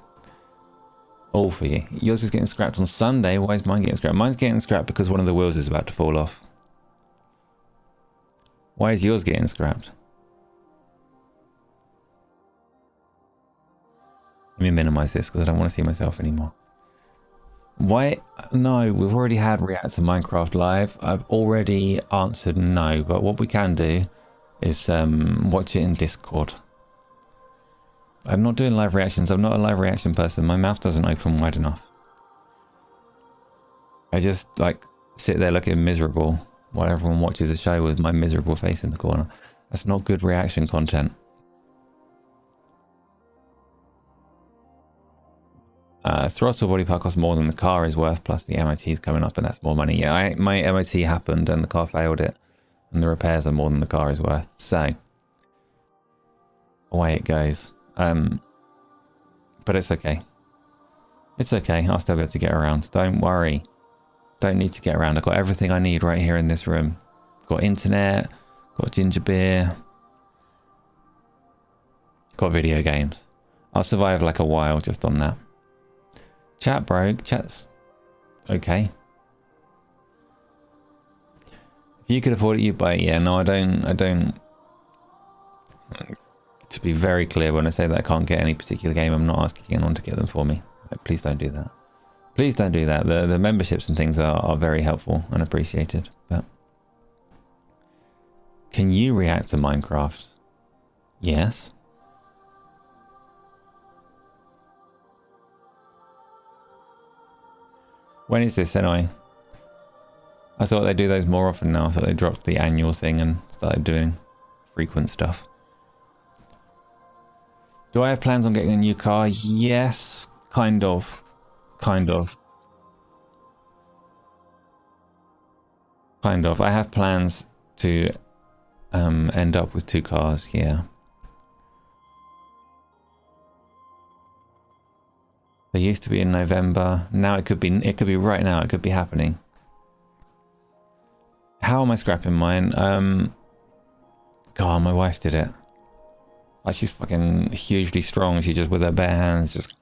A: All for you. Yours is getting scrapped on Sunday. Why is mine getting scrapped? Mine's getting scrapped because one of the wheels is about to fall off. Why is yours getting scrapped? Let me minimize this because I don't want to see myself anymore. Why? No, we've already had React to Minecraft Live. I've already answered no, but what we can do is watch it in Discord. I'm not doing live reactions. I'm not a live reaction person. My mouth doesn't open wide enough. I just like sit there looking miserable while everyone watches the show with my miserable face in the corner. That's not good reaction content. Throttle body part costs more than the car is worth, plus the MOT is coming up and that's more money. Yeah, my MOT happened and the car failed it, and the repairs are more than the car is worth. So, away it goes. But it's okay. It's okay. I'll still be able to get around. Don't worry. Don't need to get around. I've got everything I need right here in this room. Got internet. Got ginger beer. Got video games. I'll survive like a while just on that. Chat broke. Chat's okay. If you could afford it, you'd buy it. Yeah, no, I don't. To be very clear, when I say that I can't get any particular game, I'm not asking anyone to get them for me. Please don't do that. Please don't do that. The memberships and things are very helpful and appreciated. But can you react to Minecraft? Yes. When is this anyway? I thought they'd do those more often now. I thought they dropped the annual thing and started doing frequent stuff. Do I have plans on getting a new car? Yes, kind of. Kind of. Kind of. I have plans to end up with 2 cars, yeah. They used to be in November. Now it could be right now. It could be happening. How am I scrapping mine? God, my wife did it. Like, she's fucking hugely strong. She just, with her bare hands, just...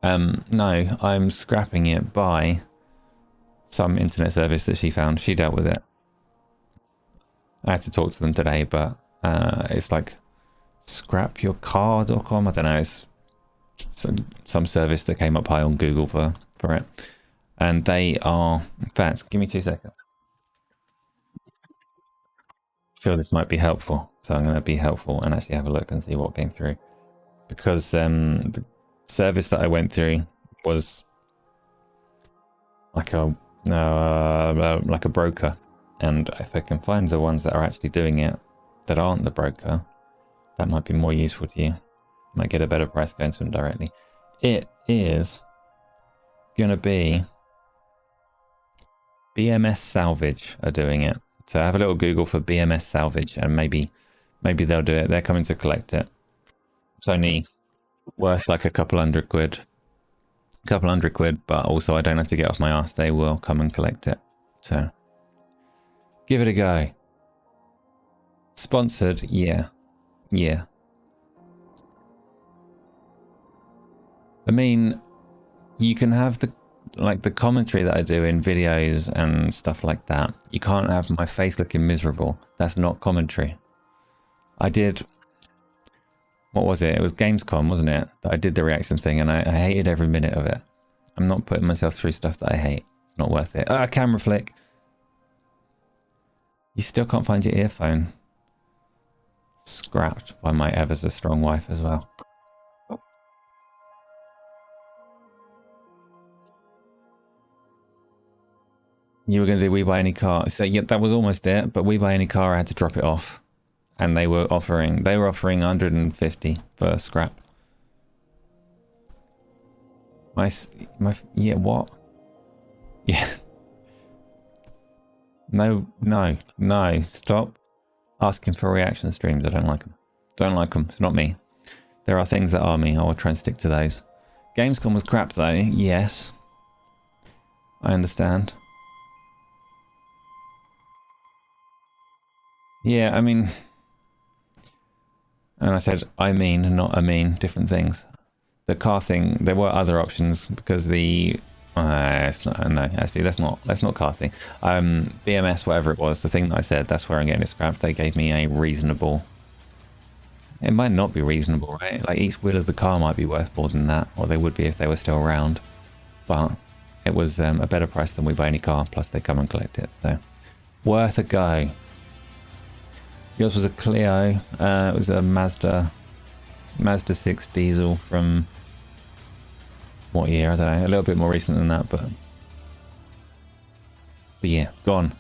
A: No, I'm scrapping it by some internet service that she found. She dealt with it. I had to talk to them today, but it's like scrapyourcar.com. I don't know. It's some service that came up high on Google for it. And they are... In fact, give me 2 seconds. I feel this might be helpful, so I'm going to be helpful and actually have a look and see what came through, because the service that I went through was like a broker, and if I can find the ones that are actually doing it that aren't the broker, that might be more useful to you. Might get a better price going to them directly. It is going to be BMS Salvage are doing it. So have a little Google for BMS Salvage, and maybe they'll do it. They're coming to collect it. It's only worth like a couple hundred quid, but also I don't have to get off my ass. They will come and collect it. So give it a go. Sponsored, yeah. I mean, you can have the commentary that I do in videos and stuff like that. You can't have my face looking miserable. That's not commentary. I did... What was it? It was Gamescom, wasn't it? That I did the reaction thing, and I hated every minute of it. I'm not putting myself through stuff that I hate. It's not worth it. Camera flick. You still can't find your earphone. Scrapped by my ever so strong wife as well. You were going to do We Buy Any Car. So yeah, that was almost it, but We Buy Any Car, I had to drop it off. And they were offering 150 for scrap. Yeah, what? Yeah. No, stop asking for reaction streams. I don't like them. Don't like them. It's not me. There are things that are me. I will try and stick to those. Gamescom was crap though. Yes. I understand. Yeah, I mean, and I said I mean, not I mean, different things. The car thing, there were other options because the it's not, no, actually that's not car thing. BMS, whatever it was, the thing that I said, that's where I'm getting it scrapped. They gave me a reasonable. It might not be reasonable, right? Like each wheel of the car might be worth more than that, or they would be if they were still around. But it was a better price than We Buy Any Car. Plus they come and collect it, so worth a go. Yours was a Clio. It was a Mazda 6 diesel from what year? I don't know. A little bit more recent than that, but yeah, gone.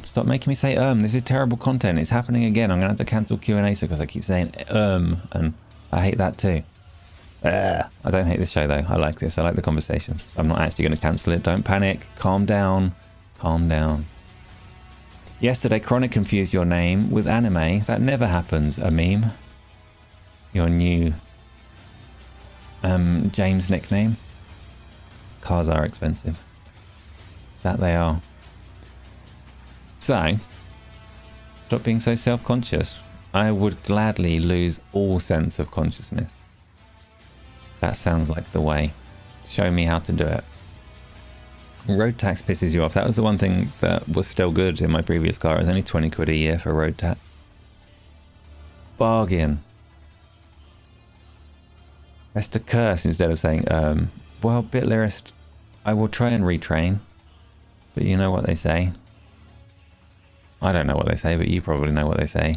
A: Stop making me say This is terrible content. It's happening again. I'm gonna have to cancel Q&Asa because I keep saying and I hate that too. I don't hate this show though. I like this. I like the conversations. I'm not actually going to cancel it. Don't panic. Calm down. Yeah, Yesterday, Chronic confused your name with anime. That never happens, a meme. Your new James nickname. Cars are expensive. That they are. So, stop being so self-conscious. I would gladly lose all sense of consciousness. That sounds like the way. Show me how to do it. Road tax pisses you off. That was the one thing that was still good in my previous car. It was only 20 quid a year for road tax. Bargain. That's to curse instead of saying, well, Bitlyrist, I will try and retrain. But you know what they say. I don't know what they say, but you probably know what they say.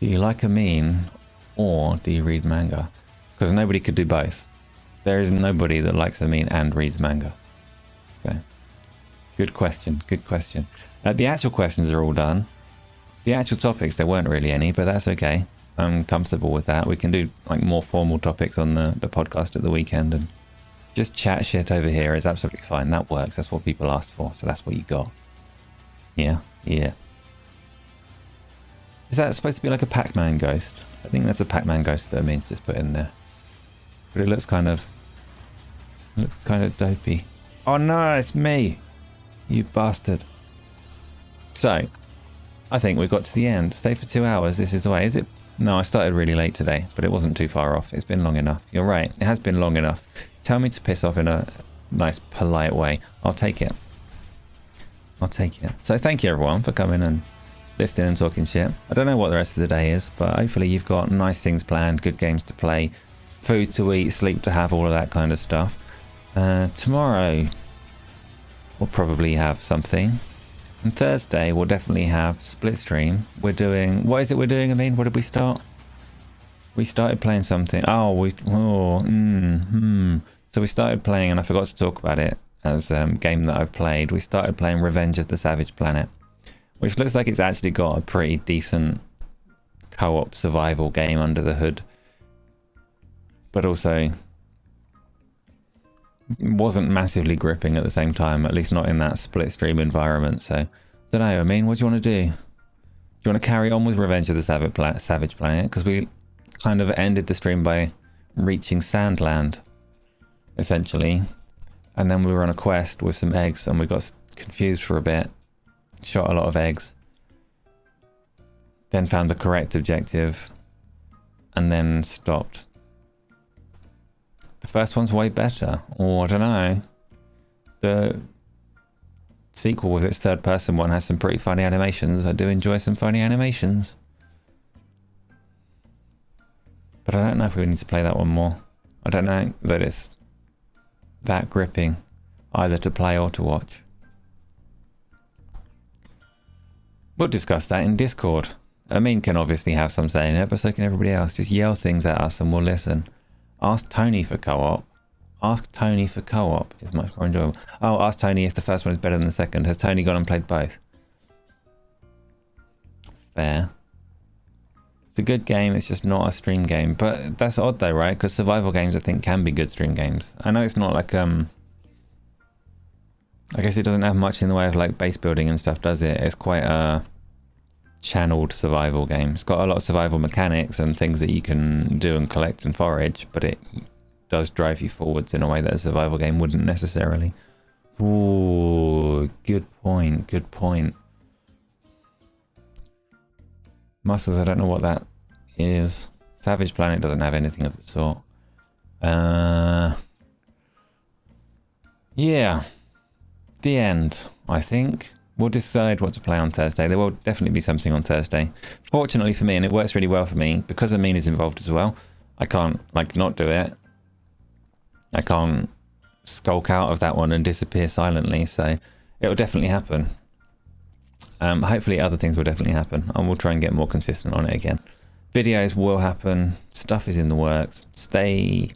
A: Do you like a meme or do you read manga? Because nobody could do both. There is nobody that likes a meme and reads manga. So, good question, good question. The actual questions are all done. The actual topics, there weren't really any, but that's okay. I'm comfortable with that. We can do like more formal topics on the podcast at the weekend, and just chat shit over here is absolutely fine. That works. That's what people asked for, so that's what you got. Yeah, yeah. Is that supposed to be like a Pac-Man ghost? I think that's a Pac-Man ghost that Amin's just put in there. But it looks kind of dopey. Oh no, it's me! You bastard. So, I think we've got to the end. Stay for 2 hours, this is the way. Is it? No, I started really late today, but it wasn't too far off. It's been long enough. You're right, it has been long enough. Tell me to piss off in a nice, polite way. I'll take it. I'll take it. So thank you everyone for coming and listening and talking shit. I don't know what the rest of the day is, but hopefully you've got nice things planned, good games to play, food to eat, sleep to have, all of that kind of stuff. Tomorrow we'll probably have something. And Thursday we'll definitely have split stream. We're doing, what is it we're doing? I mean, what did we start? We started playing something. So we started playing, and I forgot to talk about it as a game that I've played. We started playing Revenge of the Savage Planet, which looks like it's actually got a pretty decent co-op survival game under the hood. But also wasn't massively gripping at the same time, at least not in that split stream environment. So, don't know, I mean, what do you want to do? Do you want to carry on with Revenge of the Savage Planet? Because we kind of ended the stream by reaching Sandland, essentially. And then we were on a quest with some eggs, and we got confused for a bit. Shot a lot of eggs. Then found the correct objective. And then stopped. The first one's way better. Or, I don't know. The sequel with its third person one has some pretty funny animations. I do enjoy some funny animations. But I don't know if we need to play that one more. I don't know that it's that gripping, either to play or to watch. We'll discuss that in Discord. Amin can obviously have some say in it, but so can everybody else. Just yell things at us and we'll listen. Ask Tony for co-op. Ask Tony for co-op is much more enjoyable. Oh, ask Tony if the first one is better than the second. Has Tony gone and played both? Fair. It's a good game, it's just not a stream game. But that's odd though, right? Because survival games, I think, can be good stream games. I know it's not like, I guess it doesn't have much in the way of like base building and stuff, does it? It's quite a channeled survival game. It's got a lot of survival mechanics and things that you can do and collect and forage, but it does drive you forwards in a way that a survival game wouldn't necessarily. Ooh, good point, good point. Muscles, I don't know what that is. Savage Planet doesn't have anything of the sort. Yeah. The end, I think. We'll decide what to play on Thursday. There will definitely be something on Thursday. Fortunately for me, and it works really well for me, because Amin is involved as well, I can't, like, not do it. I can't skulk out of that one and disappear silently, so it'll definitely happen. Hopefully other things will definitely happen, and we'll try and get more consistent on it again. Videos will happen. Stuff is in the works. Stay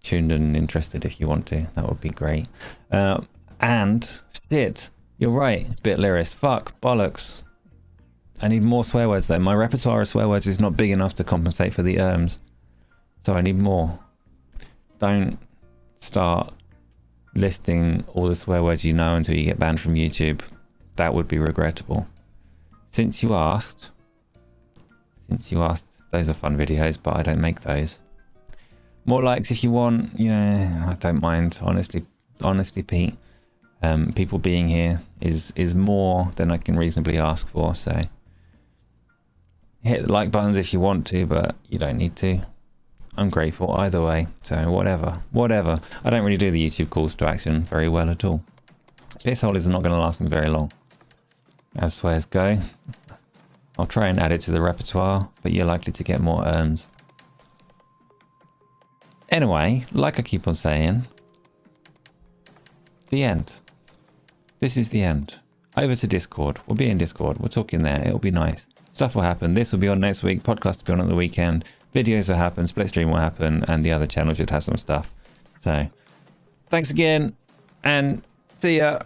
A: tuned and interested if you want to. That would be great. And, shit, you're right, Bitlyrist. Fuck, bollocks. I need more swear words though. My repertoire of swear words is not big enough to compensate for the so I need more. Don't start listing all the swear words you know until you get banned from YouTube. That would be regrettable. Since you asked, those are fun videos, but I don't make those. More likes if you want. Yeah, I don't mind. Honestly, Pete. People being here is more than I can reasonably ask for. So hit the like buttons if you want to, but you don't need to. I'm grateful either way. So whatever. I don't really do the YouTube calls to action very well at all. This hole is not going to last me very long. As swears go. I'll try and add it to the repertoire, but you're likely to get more urns. Anyway, like I keep on saying, the end. This is the end. Over to Discord. We'll be in Discord. We'll talk in there. It'll be nice. Stuff will happen. This will be on next week. Podcast will be on the weekend. Videos will happen. Split stream will happen. And the other channel should have some stuff. So, thanks again. And see ya.